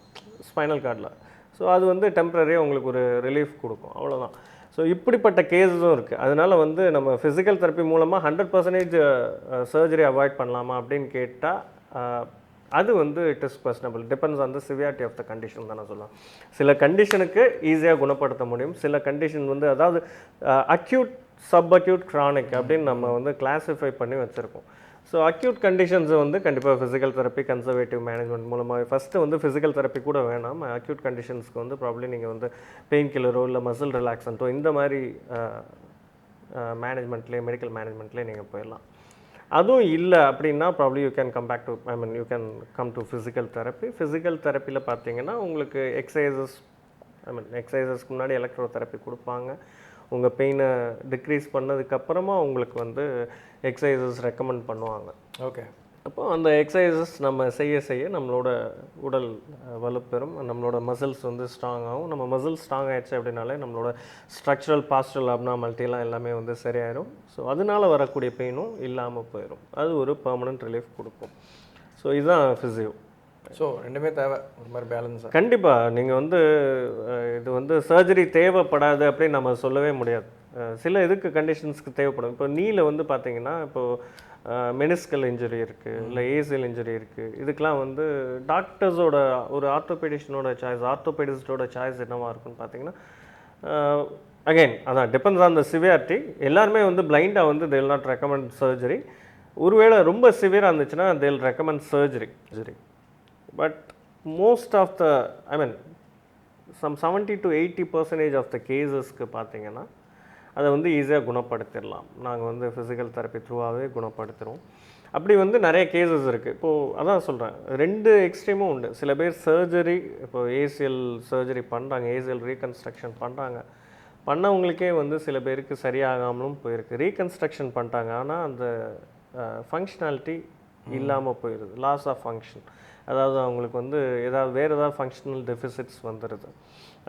ஸ்பைனல் கார்டில். ஸோ அது வந்து டெம்பரரியாக உங்களுக்கு ஒரு ரிலீஃப் கொடுக்கும், அவ்வளோதான். ஸோ இப்படிப்பட்ட கேஸஸும் இருக்குது. அதனால் வந்து நம்ம ஃபிசிக்கல் தெரப்பி மூலமாக 100% சர்ஜரி அவாய்ட் பண்ணலாமா அப்படின்னு கேட்டால் அது வந்து it is questionable. Depends on the severity of the condition தான் நான் சொல்லலாம். சில கண்டிஷனுக்கு ஈஸியாக குணப்படுத்த முடியும். சில கண்டிஷன் வந்து அதாவது அக்யூட், சப் அக்யூட், க்ரானிக் அப்படின்னு நம்ம வந்து கிளாஸிஃபை பண்ணி வச்சுருக்கோம். ஸோ அக்யூட் கண்டிஷன்ஸை வந்து கண்டிப்பாக ஃபிசிக்கல் தெரப்பி, கன்சர்வேட்டிவ் மேனேஜ்மெண்ட் மூலமாக ஃபஸ்ட்டு வந்து ஃபிசிக்கல் தெரப்பி கூட வேணாம். அக்யூட் கண்டிஷன்ஸ்க்கு வந்து ப்ராப்ளி நீங்கள் வந்து பெயின் கில்லரோ இல்லை மசில் ரிலாக்ஸன்ட்டோ இந்த மாதிரி மேனேஜ்மெண்ட்லேயே, மெடிக்கல் மேனேஜ்மெண்ட்லேயே நீங்கள் போயிடலாம். அதுவும் இல்லை அப்படின்னா probably you can come back to you can come to physical therapy. Physical தெரப்பியில் பார்த்தீங்கன்னா உங்களுக்கு எக்ஸசைசஸ்க்கு முன்னாடி எலக்ட்ரோ தெரப்பி கொடுப்பாங்க. உங்கள் பெயினை டிக்ரீஸ் பண்ணதுக்கப்புறமா உங்களுக்கு வந்து எக்ஸசைசஸ் ரெக்கமெண்ட் பண்ணுவாங்க. ஓகே. அப்போ அந்த எக்ஸசைசஸ் நம்ம செய்ய செய்ய நம்மளோட உடல் வலுப்பெறும், நம்மளோட மசில்ஸ் வந்து ஸ்ட்ராங் ஆகும். நம்ம மசில்ஸ் ஸ்ட்ராங் ஆகிடுச்சு அப்படின்னாலே நம்மளோட ஸ்ட்ரக்சரல், பாஸ்டரல் அப்னார்மாலிட்டிலாம் எல்லாமே வந்து சரியாயிடும். ஸோ அதனால் வரக்கூடிய பெயினும் இல்லாமல் போயிடும். அது ஒரு பெர்மனன்ட் ரிலீஃப் கொடுக்கும். ஸோ இதுதான் ஃபிசியோ. ஸோ ரெண்டுமே தேவை ஒரு மாதிரி பேலன்ஸாக. கண்டிப்பாக நீங்கள் வந்து இது வந்து சர்ஜரி தேவைப்படாது அப்படின்னு நம்ம சொல்லவே முடியாது. சில இதுக்கு கண்டிஷன்ஸ்க்கு தேவைப்படும். இப்போ நீல வந்து பார்த்தீங்கன்னா இப்போது மெனிஸ்கல் இன்ஜுரி இருக்குது, இல்லை ஏசிஎல் இன்ஜுரி இருக்குது. இதுக்கெலாம் வந்து டாக்டர்ஸோட ஒரு ஆர்த்தோபெடிஷனோட சாய்ஸ், ஆர்த்தோபெடிஸ்டோட சாய்ஸ் என்னவாக இருக்குன்னு பார்த்தீங்கன்னா அகைன் அதான் டிபெண்ட்ஸ் ஆன் த சிவியாரிட்டி. எல்லாருமே வந்து பிளைண்டாக வந்து they will not recommend surgery. ஒருவேளை ரொம்ப சிவியராக இருந்துச்சுன்னா they will recommend surgery. But most of the I mean some 70 to 80% of the கேசஸ்க்கு பார்த்தீங்கன்னா அதை வந்து ஈஸியாக குணப்படுத்திடலாம். நாங்கள் வந்து ஃபிசிக்கல் தெரப்பி த்ரூவாகவே குணப்படுத்துகிறோம். அப்படி வந்து நிறைய கேசஸ் இருக்குது. இப்போது அதான் சொல்கிறேன், ரெண்டு எக்ஸ்ட்ரீமும் உண்டு. சில பேர் சர்ஜரி, இப்போது ஏசிஎல் சர்ஜரி பண்ணுறாங்க, ஏசிஎல் ரீகன்ஸ்ட்ரக்ஷன் பண்ணுறாங்க, பண்ணவங்களுக்கே வந்து சில பேருக்கு சரியாகாமலும் போயிருக்கு. ரீகன்ஸ்ட்ரக்ஷன் பண்ணிட்டாங்க, ஆனால் அந்த ஃபங்க்ஷனாலிட்டி இல்லாமல் போயிடுது, லாஸ் ஆஃப் ஃபங்க்ஷன். அதாவது அவங்களுக்கு வந்து வேறு ஏதாவது ஃபங்க்ஷனல் டெஃபிசிட்ஸ் வந்துடுது.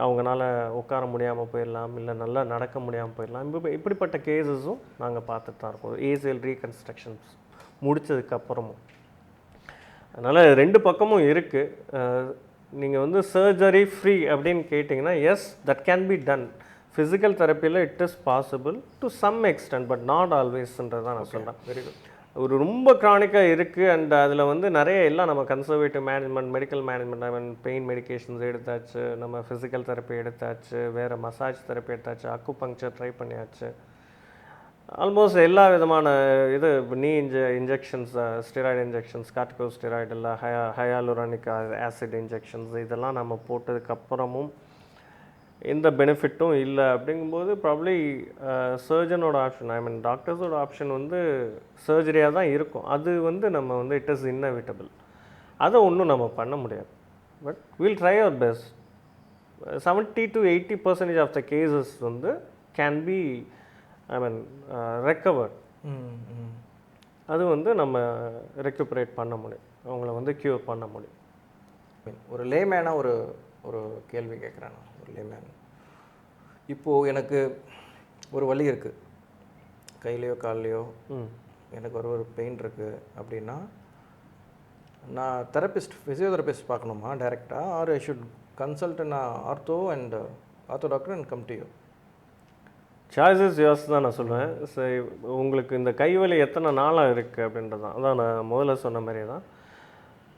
அவங்களால உட்கார முடியாமல் போயிடலாம், இல்லை நல்லா நடக்க முடியாமல் போயிடலாம். இப்படிப்பட்ட கேசஸும் நாங்கள் பார்த்துட்டு தான் இருக்கோம் ஏசிஎல் ரீகன்ஸ்ட்ரக்ஷன்ஸ் முடித்ததுக்கப்புறமும். அதனால் ரெண்டு பக்கமும் இருக்குது. நீங்கள் வந்து சர்ஜரி ஃப்ரீ அப்படின்னு கேட்டிங்கன்னா yes, that can be done. Physical தெரப்பியில் it is possible to some extent, but not ஆல்வேஸ்ன்றது தான் நான் சொல்கிறேன். Very good. ஒரு ரொம்ப க்ரானிக்காக இருக்குது அண்ட் அதில் வந்து நிறைய எல்லாம் நம்ம கன்சர்வேட்டிவ் மேனேஜ்மெண்ட், மெடிக்கல் மேனேஜ்மெண்ட், ஐ மீன் பெயின் மெடிக்கேஷன்ஸ் எடுத்தாச்சு, நம்ம ஃபிசிக்கல் தெரப்பி எடுத்தாச்சு, வேறு மசாஜ் தெரப்பி எடுத்தாச்சு, அக்குபங்க்சர் ட்ரை பண்ணியாச்சு, ஆல்மோஸ்ட் எல்லா விதமான இது நீ இன்ஜெக்ஷன்ஸ், ஸ்டெராய்டு இன்ஜெக்ஷன்ஸ், கார்டிகோஸ்டெராய்டு இல்லை ஹயாலுரானிக் ஆசிட் இன்ஜெக்ஷன்ஸ், இதெல்லாம் நம்ம போட்டதுக்கப்புறமும் எந்த பெனிஃபிட்டும் இல்லை. அப்படிங்கும்போது ப்ராப்ளி சர்ஜனோட ஆப்ஷன், ஐ மீன் டாக்டர்ஸோட ஆப்ஷன் வந்து சர்ஜரியாக தான் இருக்கும். அது வந்து நம்ம வந்து இட் இஸ் இன்னெவிட்டபிள், அதை ஒன்றும் நம்ம பண்ண முடியாது. But will try our best. 70 to 80% of the cases வந்து can be I mean recovered. அது வந்து நம்ம ரெக்குப்பரேட் பண்ண முடியும், அவங்கள வந்து க்யூர் பண்ண முடியும். ஒரு லேமேனாக ஒரு கேள்வி கேட்குறேன். ஒரு லேமேன், இப்போது எனக்கு ஒரு வலி இருக்குது, கையிலையோ கால்லையோ எனக்கு ஒரு பெயின் இருக்குது அப்படின்னா நான் ஃபிசியோதெரபிஸ்ட் பார்க்கணுமா டைரெக்டாக, or I should consult ortho and ortho doctor and come to you? Choices yours தான் நான் சொல்லுவேன். சரி, உங்களுக்கு இந்த கைவலி எத்தனை நாளாக இருக்குது அப்படின்றது தான். அதான் நான் முதல்ல சொன்ன மாதிரியே தான்.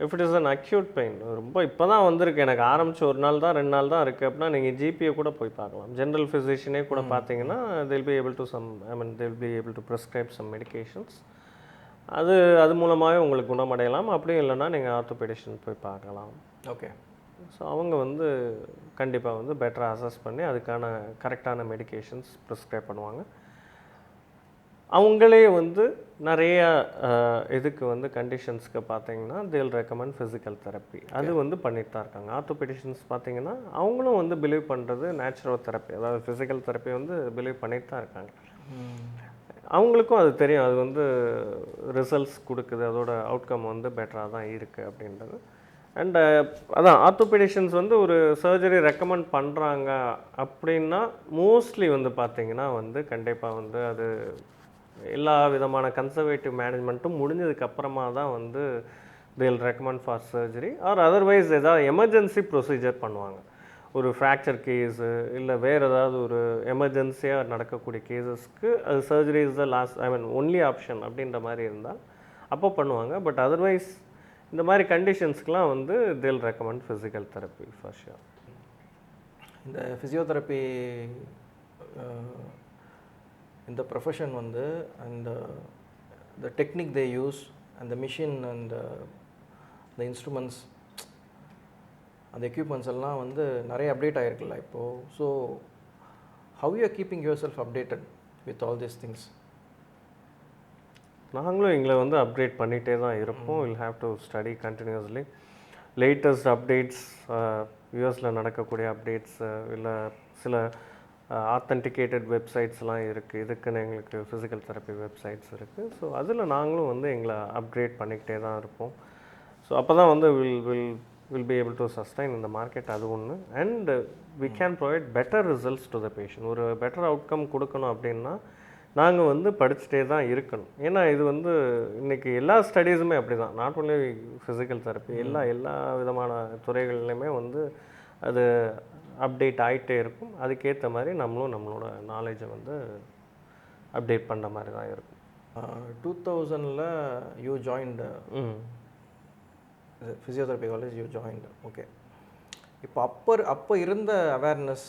If it is an acute pain, ரொம்ப இப்போ தான் வந்திருக்கு, எனக்கு ஆரம்பித்து ஒரு நாள் தான் 2 நாள் தான் இருக்குது அப்படின்னா நீங்கள் ஜிபியை கூட போய் பார்க்கலாம். ஜென்ரல் ஃபிசிஷியனே கூட பார்த்தீங்கன்னா they'll be able to prescribe some medications. அது மூலமாகவே உங்களுக்கு குணமடையலாம். அப்படியும் இல்லைன்னா நீங்கள் ஆர்த்தோபெடிஷன் போய் பார்க்கலாம். ஓகே. ஸோ அவங்க வந்து கண்டிப்பாக வந்து பெட்டராக அசஸ் பண்ணி அதுக்கான கரெக்டான மெடிகேஷன்ஸ் ப்ரிஸ்கிரைப் பண்ணுவாங்க. அவங்களே வந்து நிறைய இதுக்கு வந்து கண்டிஷன்ஸ்க்கு பார்த்தீங்கன்னா they'll recommend ஃபிசிக்கல் தெரப்பி. அது வந்து பண்ணிட்டு தான் இருக்காங்க. ஆர்த்தோபெடிஷன்ஸ் பார்த்தீங்கன்னா அவங்களும் வந்து பிலீவ் பண்ணுறது நேச்சுரல் தெரப்பி, அதாவது ஃபிசிக்கல் தெரப்பி வந்து பிலீவ் பண்ணிட்டு தான் இருக்காங்க. அவங்களுக்கும் அது தெரியும், அது வந்து ரிசல்ட்ஸ் கொடுக்குது, அதோட அவுட்கம் வந்து பெட்டராக தான் இருக்குது அப்படின்றது. அண்டு அதான் ஆர்த்தோபெடிஷன்ஸ் வந்து ஒரு சர்ஜரி ரெக்கமெண்ட் பண்ணுறாங்க அப்படின்னா மோஸ்ட்லி வந்து பார்த்திங்கன்னா வந்து கண்டிப்பாக வந்து அது எல்லா விதமான கன்சர்வேட்டிவ் மேனேஜ்மெண்ட்டும் முடிஞ்சதுக்கப்புறமா தான் வந்து they'll recommend for surgery or otherwise ஏதாவது எமர்ஜென்சி ப்ரொசீஜர் பண்ணுவாங்க. ஒரு ஃப்ராக்சர் கேஸு இல்லை வேறு ஏதாவது ஒரு எமர்ஜென்சியாக நடக்கக்கூடிய கேஸஸ்க்கு அது surgery is the last, I mean only option அப்படின்ற மாதிரி இருந்தால் அப்போ பண்ணுவாங்க. பட் அதர்வைஸ் இந்த மாதிரி கண்டிஷன்ஸ்க்கெலாம் வந்து they'll recommend physical therapy for sure. இந்த ஃபிசியோதெரப்பி இந்த ப்ரொஃபஷன் வந்து and the technique they use and the machine and the instruments, அந்த எக்யூப்மெண்ட்ஸ் எல்லாம் வந்து நிறைய அப்டேட் ஆகிருக்குல்ல இப்போது. So how you are keeping your self updated with all these things? நாங்களும் எங்களை வந்து அப்டேட் பண்ணிகிட்டே தான் இருப்போம். Will have to study continuously latest updates, யூஎஸில் நடக்கக்கூடிய அப்டேட்ஸ், இல்லை சில ஆத்தென்டிகேட்டட் வெப்சைட்ஸ்லாம் இருக்குது. இதுக்குன்னு எங்களுக்கு ஃபிசிக்கல் தெரப்பி வெப்சைட்ஸ் இருக்குது. ஸோ அதில் நாங்களும் வந்து எங்களை அப்கிரேட் பண்ணிக்கிட்டே தான் இருப்போம். ஸோ அப்போ தான் வந்து will be able to sustain இந்த மார்க்கெட். அது ஒன்று. And we can provide better results to the patient. ஒரு பெட்டர் அவுட்கம் கொடுக்கணும் அப்படின்னா நாங்கள் வந்து படிச்சுட்டே தான் இருக்கணும். ஏன்னா இது வந்து இன்றைக்கி எல்லா ஸ்டடீஸுமே அப்படி தான், நாட் ஒன்லி ஃபிசிக்கல் தெரப்பி, எல்லா விதமான துறைகள்லையுமே வந்து அது அப்டேட் ஆகிட்டே இருக்கும். அதுக்கேற்ற மாதிரி நம்மளோட நாலேஜை வந்து அப்டேட் பண்ணுற மாதிரி தான் இருக்கும். 2000 you joined physiotherapy college, you joined. Okay. இப்போ அப்போ இருந்த அவேர்னஸ்,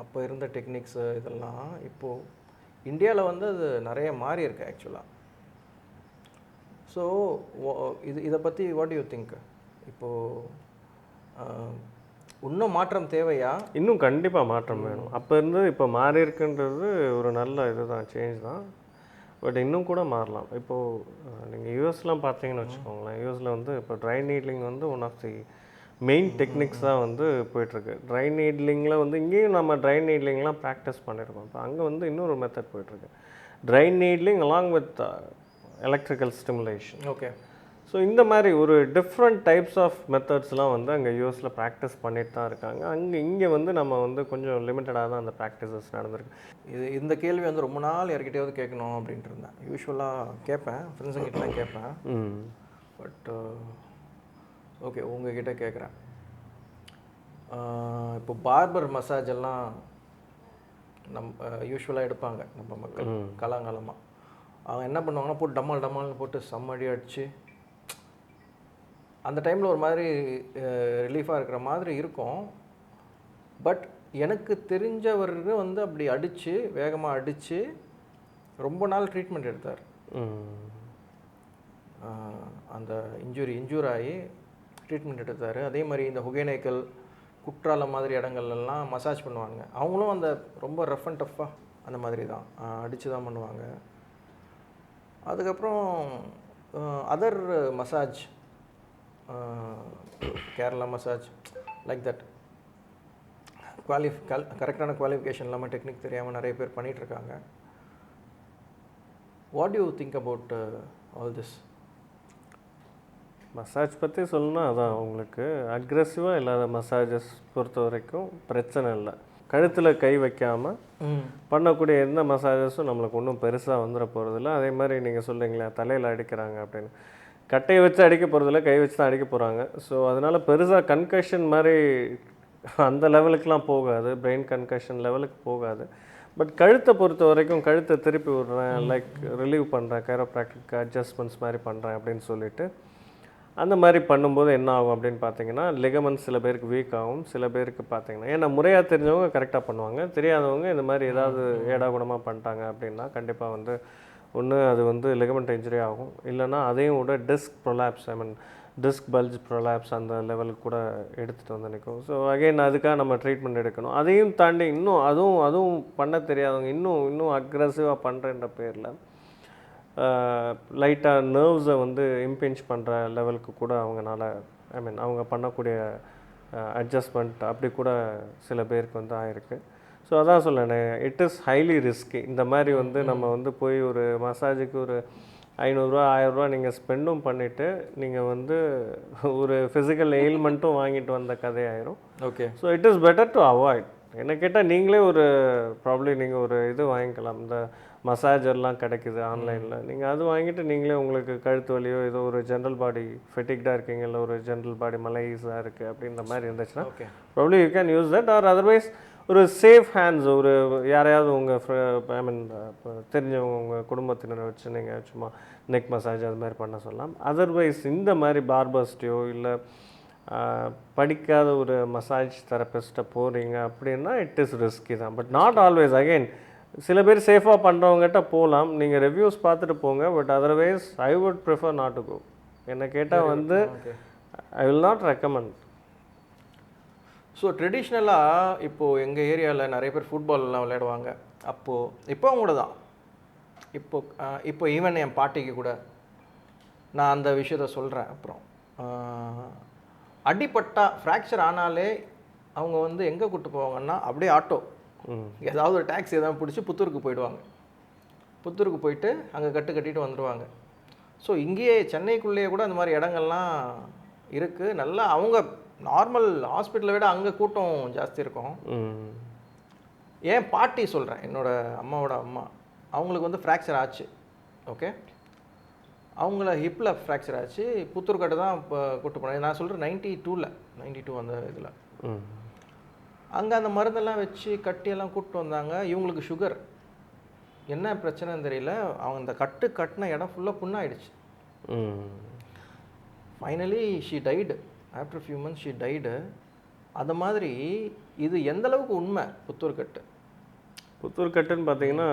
அப்போ இருந்த டெக்னிக்ஸு இதெல்லாம் இப்போது இந்தியாவில் வந்து அது நிறைய மாறி இருக்கு ஆக்சுவலாக. ஸோ இதை பற்றி வாட் யூ திங்க்? இப்போது இன்னும் மாற்றம் தேவையா? இன்னும் கண்டிப்பாக மாற்றம் வேணும். அப்போ இருந்து இப்போ மாறி இருக்குன்றது ஒரு நல்ல இதுதான், சேஞ்ச் தான். பட் இன்னும் கூட மாறலாம். இப்போது நீங்கள் யூஎஸ்லாம் பார்த்தீங்கன்னு வச்சுக்கோங்களேன். யூஎஸில் வந்து இப்போ ட்ரை நீட்லிங் வந்து one of the main techniques தான் வந்து போயிட்டுருக்கு. ட்ரை நீட்லிங்கில் வந்து இங்கேயும் நம்ம ட்ரை நீட்லிங்லாம் ப்ராக்டிஸ் பண்ணியிருக்கோம். இப்போ அங்கே வந்து இன்னொரு மெத்தட் போயிட்டுருக்கு, try needling along with electrical stimulation. Okay. So இந்த மாதிரி ஒரு டிஃப்ரெண்ட் டைப்ஸ் ஆஃப் மெத்தட்ஸ்லாம் வந்து அங்கே யூஎஸில் ப்ராக்டிஸ் பண்ணிட்டு தான் இருக்காங்க. இங்கே வந்து நம்ம வந்து கொஞ்சம் லிமிட்டடாக தான் அந்த ப்ராக்டிசஸ் நடந்திருக்கு. இந்த கேள்வி வந்து ரொம்ப நாள் யார்கிட்டயாவது கேட்கணும் அப்படின்ட்டு இருந்தேன். யூஸ்வலாக கேட்பேன், ஃப்ரெண்ட்ஸுங்கிட்ட தான் கேட்பேன். பட் ஓகே, உங்ககிட்ட கேட்குறேன். இப்போ பார்பர் மசாஜ் எல்லாம் யூஸ்வலாக எடுப்பாங்க நம்ம மக்கள் காலங்காலமாக. அவங்க என்ன பண்ணுவாங்கன்னா போட்டு டம்மால்னு போட்டு செம்மடி அடித்து அந்த டைமில் ஒரு மாதிரி ரிலீஃபாக இருக்கிற மாதிரி இருக்கும். பட் எனக்கு தெரிஞ்சவர் வந்து அப்படி அடித்து, வேகமாக அடித்து ரொம்ப நாள் ட்ரீட்மெண்ட் எடுத்தார். அந்த இன்ஜூர் ஆகி ட்ரீட்மெண்ட் எடுத்தார். அதே மாதிரி இந்த ஒகேனக்கல், குற்றாலம் மாதிரி இடங்கள்லாம் மசாஜ் பண்ணுவாங்க. அவங்களும் அந்த ரொம்ப ரஃப் அண்ட் டஃப்பாக அந்த மாதிரி தான் அடித்து தான் பண்ணுவாங்க. அதுக்கப்புறம் other massage, Kerala massage like that, கரெக்டான குவாலிஃபிகேஷன் இல்லாமல் டெக்னிக் தெரியாமல் நிறைய பேர் பண்ணிகிட்ருக்காங்க. What you think about all this? Massage பற்றி சொல்லணும்னா அதான், உங்களுக்கு அக்ரெசிவாக இல்லாத மசாஜஸ் பொறுத்த வரைக்கும் பிரச்சனை இல்லை. கழுத்தில் கை வைக்காமல் பண்ணக்கூடிய எந்த மசாஜஸும் நம்மளுக்கு ஒன்றும் பெருசாக வந்துட போகிறதில்ல. அதே மாதிரி நீங்கள் சொல்கிறீங்களா தலையில் அடிக்கிறாங்க அப்படின்னு, கட்டையை வச்சு அடிக்க போகிறதில்ல, கை வச்சு தான் அடிக்க போகிறாங்க. ஸோ அதனால் பெருசாக கன்கஷன் மாதிரி அந்த லெவலுக்குலாம் போகாது, பிரெயின் கன்கஷன் லெவலுக்கு போகாது. பட் கழுத்தை பொறுத்த வரைக்கும் கழுத்தை திருப்பி விடுறேன், லைக் ரிலீவ் பண்ணுறேன், கைரோப்ராக்டிக் அட்ஜஸ்ட்மெண்ட்ஸ் மாதிரி பண்ணுறேன் அப்படின்னு சொல்லிட்டு அந்த மாதிரி பண்ணும்போது என்ன ஆகும் அப்படின்னு பார்த்தீங்கன்னா, லிகமெண்ட்ஸ் சில பேருக்கு வீக் ஆகும், சில பேருக்கு பார்த்தீங்கன்னா, ஏன்னா முறையாக தெரிஞ்சவங்க கரெக்டாக பண்ணுவாங்க, தெரியாதவங்க இந்த மாதிரி ஏதாவது ஏடாகுணமாக பண்ணிட்டாங்க அப்படின்னா கண்டிப்பாக வந்து ஒன்று அது வந்து லிகமெண்ட் இன்ஜுரி ஆகும், இல்லைனா அதையும் விட disk prolapse, disk bulge prolapse அந்த லெவலுக்கு கூட எடுத்துகிட்டு வந்து நிற்கும். ஸோ அகைன் அதுக்காக நம்ம ட்ரீட்மெண்ட் எடுக்கணும். அதையும் தாண்டி இன்னும் அதுவும் பண்ண தெரியாதவங்க இன்னும் அக்ரெசிவாக பண்ணுறன்ற பேரில் லைட்டாக நர்வ்ஸை வந்து இம்பிஞ்ச் பண்ணுற லெவலுக்கு கூட அவங்கனால அவங்க பண்ணக்கூடிய அட்ஜஸ்ட்மெண்ட் அப்படி கூட சில பேருக்கு வந்து ஆயிருக்கு. ஸோ அதான் சொல்லேன், இட் இஸ் ஹைலி ரிஸ்கி. இந்த மாதிரி வந்து நம்ம வந்து போய் ஒரு மசாஜுக்கு ஒரு 500 ரூபா 1000 ரூபா நீங்கள் ஸ்பெண்டும் பண்ணிவிட்டு நீங்கள் வந்து ஒரு ஃபிசிக்கல் எயில்மெண்ட்டும் வாங்கிட்டு வந்த கதையாயிரும். Okay. So it is better to avoid. என்ன கேட்டால் நீங்களே ஒரு ப்ராப்ளி நீங்கள் ஒரு இது வாங்கிக்கலாம், இந்த மசாஜர்லாம் கிடைக்குது ஆன்லைனில், நீங்கள் அது வாங்கிட்டு நீங்களே உங்களுக்கு கழுத்து வலியோ ஏதோ ஒரு ஜென்ரல் பாடி ஃபெட்டிக்டாக இருக்கீங்க, இல்லை ஒரு ஜென்ரல் பாடி மலைஸாக இருக்குது அப்படின்ற மாதிரி இருந்துச்சுன்னா probably you can use that. Or otherwise ஒரு சேஃப் ஹேண்ட்ஸ், ஒரு யாரையாவது உங்கள் தெரிஞ்சவங்க உங்கள் குடும்பத்தினரை வச்சு நீங்கள் சும்மா நெக் மசாஜ் அது மாதிரி பண்ண சொல்லலாம். அதர்வைஸ் இந்த மாதிரி பார்பர்ஸ்டையோ இல்லை படிக்காத ஒரு மசாஜ் தெரபிஸ்ட்டை போகிறீங்க அப்படின்னா இட் இஸ் ரிஸ்கி தான். But not always. அகெயின் சில பேர் சேஃபாக பண்ணுறவங்ககிட்ட போகலாம், நீங்கள் ரிவ்யூஸ் பார்த்துட்டு போங்க. But otherwise I would prefer not to go. என்னை கேட்டால் வந்து I will not recommend. So ட்ரெடிஷ்னலாக இப்போது எங்கள் ஏரியாவில் நிறைய பேர் ஃபுட்பால்லாம் விளையாடுவாங்க. இப்போ கூட தான் இப்போ ஈவன் என் பாட்டிக்கு கூட நான் அந்த விஷயத்த சொல்கிறேன். அப்புறம் அடிப்பட்டா ஃப்ராக்சர் ஆனாலே அவங்க வந்து எங்கே கூப்பிட்டு போவாங்கன்னா அப்படியே ஆட்டோ, ஏதாவது ஒரு டாக்ஸி எதாவது பிடிச்சி புத்தூருக்கு போயிடுவாங்க. புத்தூருக்கு போயிட்டு அங்கே கட்டிட்டு வந்துடுவாங்க. ஸோ இங்கேயே சென்னைக்குள்ளேயே கூட அந்த மாதிரி இடங்கள்லாம் இருக்குது. நல்லா அவங்க நார்மல் ஹாஸ்பிட்டலை விட அங்கே கூட்டம் ஜாஸ்தி இருக்கும். ஏன் பாட்டி சொல்கிறேன், என்னோடய அம்மாவோட அம்மா அவங்களுக்கு வந்து ஃப்ராக்சர் ஆச்சு. ஓகே, அவங்கள ஹிப்பில் ஃப்ராக்சர் ஆச்சு. புத்தூர்கட்டு தான் இப்போ கூப்பிட்டு போனேன். நான் சொல்கிறேன் 92 அந்த இதில் அங்கே அந்த மருந்தெல்லாம் வச்சு கட்டியெல்லாம் கூப்பிட்டு வந்தாங்க. இவங்களுக்கு சுகர், என்ன பிரச்சனைன்னு தெரியல. அவங்க அந்த கட்டின இடம் ஃபுல்லாக புண்ணாயிடுச்சு. Finally she died. After few months she died. அந்த மாதிரி இது எந்த அளவுக்கு உண்மை புத்தூர்கட்டு? புத்தூர்கட்டுன்னு பார்த்தீங்கன்னா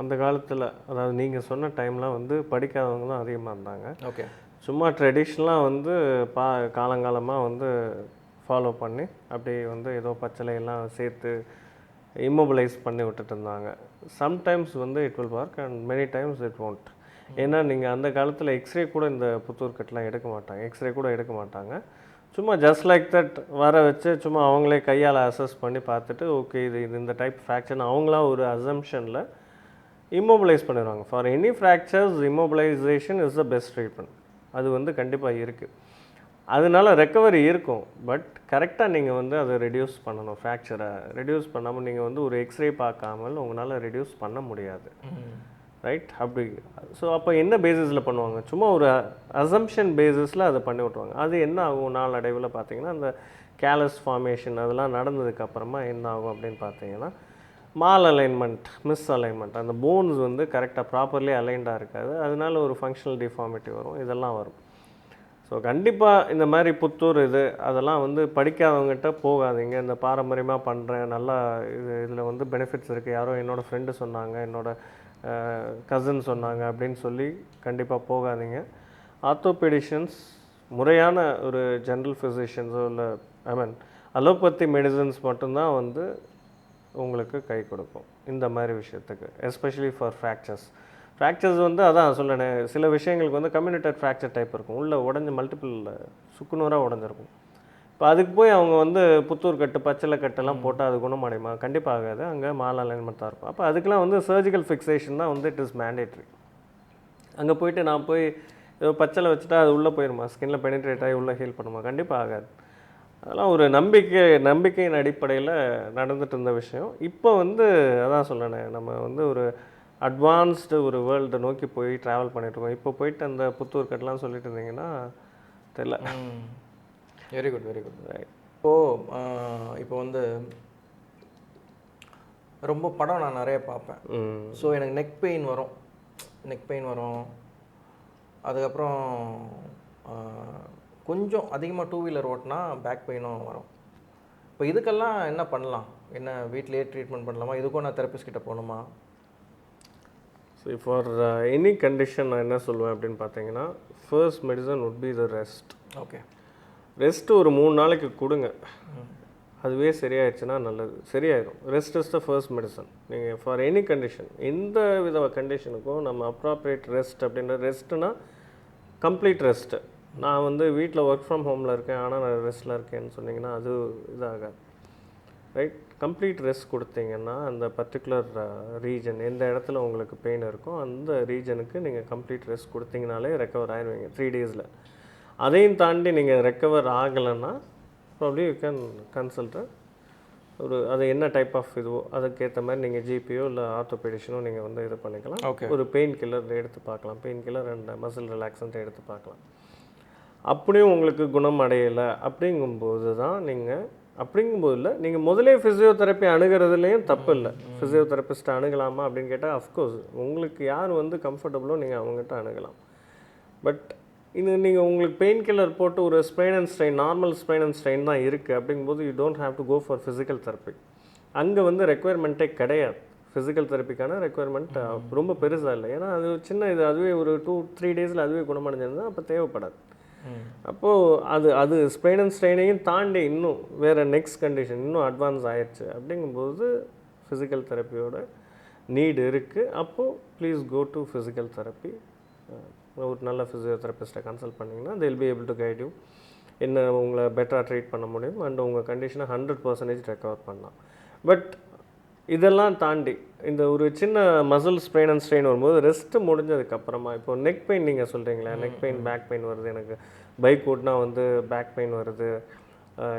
அந்த காலத்தில், அதாவது நீங்கள் சொன்ன டைம்லாம் வந்து படிக்காதவங்க தான் அதிகமாக இருந்தாங்க. ஓகே, சும்மா ட்ரெடிஷ்னலாக வந்து காலங்காலமாக வந்து ஃபாலோ பண்ணி அப்படி வந்து ஏதோ பச்சளையெல்லாம் சேர்த்து இம்மொபிலைஸ் பண்ணி விட்டுட்டு இருந்தாங்க. சம்டைம்ஸ் வந்து it will work and many times it won't. ஏன்னா நீங்கள் அந்த காலத்தில் எக்ஸ்ரே கூட இந்த புத்தூர்கட்டுலாம் எடுக்க மாட்டாங்க, எக்ஸ்ரே கூட எடுக்க மாட்டாங்க. சும்மா ஜஸ்ட் லைக் தட் வர வச்சு சும்மா அவங்களே கையால் அசஸ் பண்ணி பார்த்துட்டு ஓகே இது இந்த டைப் ஃப்ராக்சர்னு அவங்களா ஒரு அசம்ஷனில் இம்மொபிலைஸ் பண்ணிடுவாங்க. For any fractures immobilisation is the best treatment. அது வந்து கண்டிப்பாக இருக்குது. அதனால ரெக்கவரி இருக்கும். பட் கரெக்டாக நீங்கள் வந்து அதை ரெடியூஸ் பண்ணணும். ஃப்ராக்சரை ரெடியூஸ் பண்ணாமல் நீங்கள் வந்து ஒரு எக்ஸ்ரே பார்க்காமல் உங்களால் ரெடியூஸ் பண்ண முடியாது. ரைட்? அப்படி ஸோ அப்போ என்ன பேசிஸில் பண்ணுவாங்க? சும்மா ஒரு அசம்ஷன் பேசிஸில் அதை பண்ணி விட்ருவாங்க. அது என்ன ஆகும் நாளடைவில் பார்த்தீங்கன்னா, அந்த கேலஸ் ஃபார்மேஷன் அதெல்லாம் நடந்ததுக்கப்புறமா என்ன ஆகும் அப்படின்னு பார்த்தீங்கன்னா, மால் அலைன்மெண்ட், மிஸ் அலைன்மெண்ட், அந்த போன்ஸ் வந்து கரெக்டாக ப்ராப்பர்லி அலைன்டாக இருக்காது. அதனால ஒரு ஃபங்க்ஷனல் டிஃபார்மிட்டி வரும், இதெல்லாம் வரும். ஸோ கண்டிப்பாக இந்த மாதிரி புத்தூர் அதெல்லாம் வந்து படிக்காதவங்ககிட்ட போகாதீங்க. இந்த பாரம்பரியமாக பண்ணுறேன், நல்லா இதில் வந்து பெனிஃபிட்ஸ் இருக்குது, யாரோ என்னோடய ஃப்ரெண்டு சொன்னாங்க, என்னோடய கசின் சொன்னாங்க அப்படின்னு சொல்லி கண்டிப்பாக போகாதீங்க. ஆர்த்தோபெடிஷியன்ஸ், முறையான ஒரு ஜென்ரல் ஃபிசிஷியன்ஸோ இல்லை அலோபதி மெடிசன்ஸ் மட்டும்தான் வந்து உங்களுக்கு கை கொடுக்கும் இந்த மாதிரி விஷயத்துக்கு, எஸ்பெஷலி ஃபார் ஃப்ராக்சர்ஸ் வந்து அதான் சொல்லணே. சில விஷயங்களுக்கு வந்து கம்யூனிட்டட் ஃப்ராக்சர் டைப் இருக்கும், உள்ளே உடஞ்சி மல்டிபிள் சுக்குநூறாக உடஞ்சிருக்கும். இப்போ அதுக்கு போய் அவங்க வந்து புத்தூர்கட்டு பச்சளை கட்டெல்லாம் போட்டால் அது குணமடையுமா? கண்டிப்பாக ஆகாது. அங்கே மால் அலைன்மெண்ட் தான் இருக்கும். அப்போ அதுக்கெலாம் வந்து சர்ஜிக்கல் ஃபிக்ஸேஷன் தான் வந்து இட் இஸ் மேண்டேட்ரி. அங்கே போயிட்டு நான் போய் ஏதோ பச்சளை வச்சுட்டா அது உள்ளே போயிடுமா? ஸ்கின்னில் பெனிட்ரேட் ஆகி உள்ளே ஹீல் பண்ணுமா? கண்டிப்பாக ஆகாது. அதெல்லாம் ஒரு நம்பிக்கையின் அடிப்படையில் நடந்துட்டு இருந்த விஷயம். இப்போ வந்து அதான் சொல்லணேன், நம்ம வந்து ஒரு அட்வான்ஸ்டு ஒரு வேர்ல்டை நோக்கி போய் ட்ராவல் பண்ணிகிட்ருக்கோம். இப்போ போயிட்டு அந்த புத்தூர்கட்டெலாம் சொல்லிட்டு இருந்தீங்கன்னா தெரியல. Very good, very good. இப்போ வந்து ரொம்ப படம் நான் நிறைய பார்ப்பேன். ஸோ எனக்கு நெக் பெயின் வரும். அதுக்கப்புறம் கொஞ்சம் அதிகமாக டூ வீலர் ஓட்டினா பேக் பெயினும் வரும். இப்போ இதுக்கெல்லாம் என்ன பண்ணலாம்? என்ன வீட்டிலேயே ட்ரீட்மெண்ட் பண்ணலாமா? இதுக்கும் நான் தெரபிஸ்ட் கிட்ட போகணுமா? ஸோ ஃபார் எனி கண்டிஷன் நான் என்ன சொல்லுவேன் அப்படின்னு பார்த்தீங்கன்னா, first medicine would be the rest. Okay, rest ஒரு 3 நாளைக்கு கொடுங்க. அதுவே சரியாயிடுச்சுன்னா நல்லது, சரியாயிடும். Rest is the first medicine. நீங்கள் ஃபார் எனி கண்டிஷன், எந்த வித கண்டிஷனுக்கும் நம்ம அப்ராப்ரியேட் ரெஸ்ட் அப்படின்ற ரெஸ்ட்டுனா கம்ப்ளீட் ரெஸ்ட்டு. நான் வந்து வீட்டில் ஒர்க் ஃப்ரம் ஹோமில் இருக்கேன் ஆனால் நான் ரெஸ்ட்டில் இருக்கேன்னு சொன்னிங்கன்னா அது இதாகாது. ரைட்? கம்ப்ளீட் ரெஸ்ட் கொடுத்தீங்கன்னா அந்த பர்டிகுலர் ரீஜன் எந்த இடத்துல உங்களுக்கு பெயின் இருக்கோ அந்த ரீஜனுக்கு நீங்கள் கம்ப்ளீட் ரெஸ்ட் கொடுத்தீங்கனாலே ரெக்கவர் ஆகிடுவீங்க 3 டேஸில். அதையும் தாண்டி நீங்கள் ரெக்கவர் ஆகலைன்னா ப்ராப்ளி யூ கேன் கன்சல்ட் அது என்ன டைப் ஆஃப் இதுவோ அதுக்கேற்ற மாதிரி நீங்கள் ஜிபியோ இல்லை ஆர்த்தோபெடிஷனோ நீங்கள் வந்து இது பண்ணிக்கலாம். ஒரு பெயின் கில்லர் எடுத்து பார்க்கலாம், pain killer and muscle relaxant எடுத்து பார்க்கலாம். அப்படியும் உங்களுக்கு குணம் அடையலை அப்படிங்கும்போது தான் நீங்கள் முதலே ஃபிசியோதெரப்பி அணுகிறதுலேயும் தப்பு இல்லை. ஃபிசியோதெரபிஸ்ட்டை அணுகலாமா அப்படின்னு கேட்டால் அஃப்கோர்ஸ் உங்களுக்கு யார் வந்து கம்ஃபர்டபுளோ நீங்கள் அவங்ககிட்ட அணுகலாம். பட் நீங்கள் உங்களுக்கு பெயின் கில்லர் போட்டு ஒரு sprain and strain, normal sprain and strain தான் இருக்குது அப்படிங்கும்போது you don't have to go for physical therapy. அங்கே வந்து ரெக்குயர்மெண்ட்டே கிடையாது. ஃபிசிக்கல் தெரப்பிக்கான ரெக்குயர்மெண்ட் ரொம்ப பெருசாக இல்லை. ஏன்னா அது சின்ன அதுவே ஒரு 2-3 டேஸில் அதுவே குணமடைஞ்சிருந்தால் அப்போ தேவைப்படாது. அப்போது அது ஸ்ப்ரெயின் அண்ட் ஸ்ட்ரெயினையும் தாண்டி இன்னும் வேறு நெக்ஸ்ட் கண்டிஷன் இன்னும் அட்வான்ஸ் ஆயிடுச்சு அப்படிங்கும்போது ஃபிசிக்கல் தெரப்பியோட நீடு இருக்குது. அப்போது please go to physical therapy. ஒரு நல்ல ஃபிசியோதெரபிஸ்ட்டை கன்சல்ட் பண்ணிங்கன்னா they will be able to guide you, என்ன உங்களை பெட்டராக ட்ரீட் பண்ண முடியும் அண்ட் உங்கள் கண்டிஷனை 100% ரெக்கவர் பண்ணலாம். பட் இதெல்லாம் தாண்டி இந்த ஒரு சின்ன மசில் ஸ்ப்ரெயின் அண்ட் ஸ்ட்ரெயின் வரும்போது ரெஸ்ட்டு முடிஞ்சதுக்கப்புறமா இப்போ நெக் பெயின் நீங்கள் சொல்கிறீங்களா, நெக் பெயின் பேக் பெயின் வருது, எனக்கு பைக் ஓட்டினா வந்து பேக் பெயின் வருது,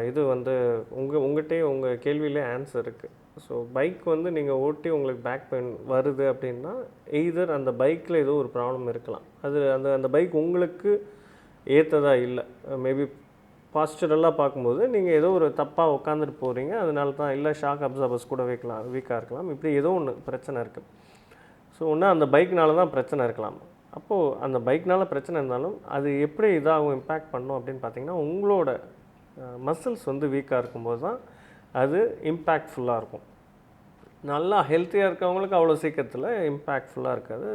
இது வந்து உங்கள்கிட்டயே உங்கள் கேள்வியிலே ஆன்சர் இருக்குது. ஸோ பைக் வந்து நீங்கள் ஓட்டி உங்களுக்கு பேக் பெயின் வருது அப்படின்னா எய்தர் அந்த பைக்கில் ஏதோ ஒரு ப்ராப்ளம் இருக்கலாம். அது அந்த பைக் உங்களுக்கு ஏற்றதா இல்லை. மேபி பாஸ்டரெல்லாம் பார்க்கும்போது நீங்கள் ஏதோ ஒரு தப்பாக உட்காந்துட்டு போகிறீங்க, அதனால தான். இல்லை ஷாக் அப்சார்பர்ஸ் கூட வீக்காக இருக்கலாம். இப்படி ஏதோ ஒன்று பிரச்சனை இருக்குது. ஸோ ஒன்று அந்த பைக்னால தான் பிரச்சனை இருக்கலாம். அப்போது அந்த பைக்னால பிரச்சனை இருந்தாலும் அது எப்படி இதாகும் இம்பேக்ட் பண்ணும் அப்படின்னு பார்த்தீங்கன்னா, உங்களோட மசில்ஸ் வந்து வீக்காக இருக்கும்போது தான் அது இம்பேக்ட்ஃபுல்லாக இருக்கும். நல்லா ஹெல்த்தியாக இருக்கவங்களுக்கு அவ்வளோ சீக்கிரத்தில் இம்பேக்ட்ஃபுல்லாக இருக்காது.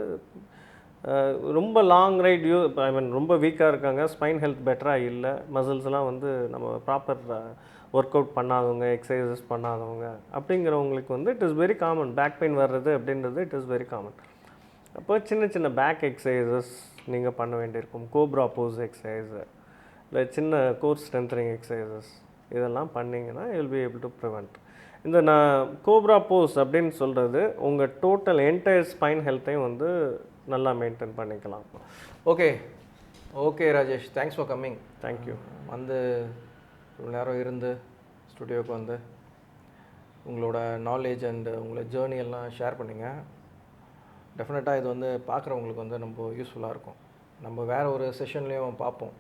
ரொம்ப லாங் ரைட் ஐ மீன் ரொம்ப வீக்காக இருக்காங்க, ஸ்பைன் ஹெல்த் பெட்டராக இல்லை, மசில்ஸ்லாம் வந்து நம்ம ப்ராப்பர் ஒர்க் அவுட் பண்ணாதவங்க, எக்ஸசைசஸ் பண்ணாதவங்க அப்படிங்கிறவங்களுக்கு வந்து it is very common. Back pain வர்றது அப்படின்றது இட் இஸ் வெரி காமன். அப்போ சின்ன சின்ன பேக் எக்ஸசைசஸ் நீங்கள் பண்ண வேண்டியிருக்கும். கோப்ரா போஸ் எக்ஸசைஸு, இல்லை சின்ன கோர் ஸ்ட்ரென்த்னிங் எக்ஸசைசஸ், இதெல்லாம் பண்ணிங்கன்னா you will be able to prevent. இந்த நான் கோப்ரா போஸ் அப்படின்னு சொல்கிறது உங்கள் டோட்டல் என்டையர் ஸ்பைன் ஹெல்த்தையும் வந்து நல்லா மெயின்டைன் பண்ணிக்கலாம். Okay Rajesh, thanks for coming. Thank you. வந்து இவ்வளோ நேரம் இருந்து ஸ்டுடியோவுக்கு வந்து உங்களோட நாலேஜ் அண்டு உங்களோட ஜேர்னி எல்லாம் ஷேர் பண்ணிங்க. டெஃபினட்டாக இது வந்து பார்க்குறவங்களுக்கு வந்து ரொம்ப யூஸ்ஃபுல்லாக இருக்கும். நம்ம வேறு ஒரு செஷன்லேயும் பார்ப்போம்.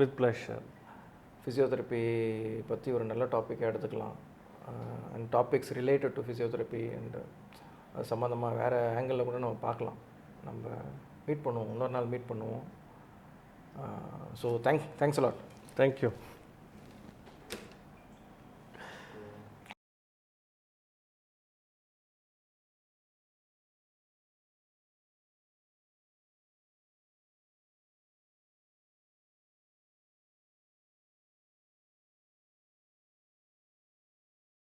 With pleasure. ஃபிசியோதெரப்பி பற்றி ஒரு நல்ல டாப்பிக்காக எடுத்துக்கலாம். And topics related to physiotherapy and அது சம்மந்தமாக வேறு ஆங்கிளில் கூட நம்ம பார்க்கலாம். நம்ம மீட் பண்ணுவோம், இன்னொரு நாள் மீட் பண்ணுவோம். So thanks a lot. தேங்க்யூ.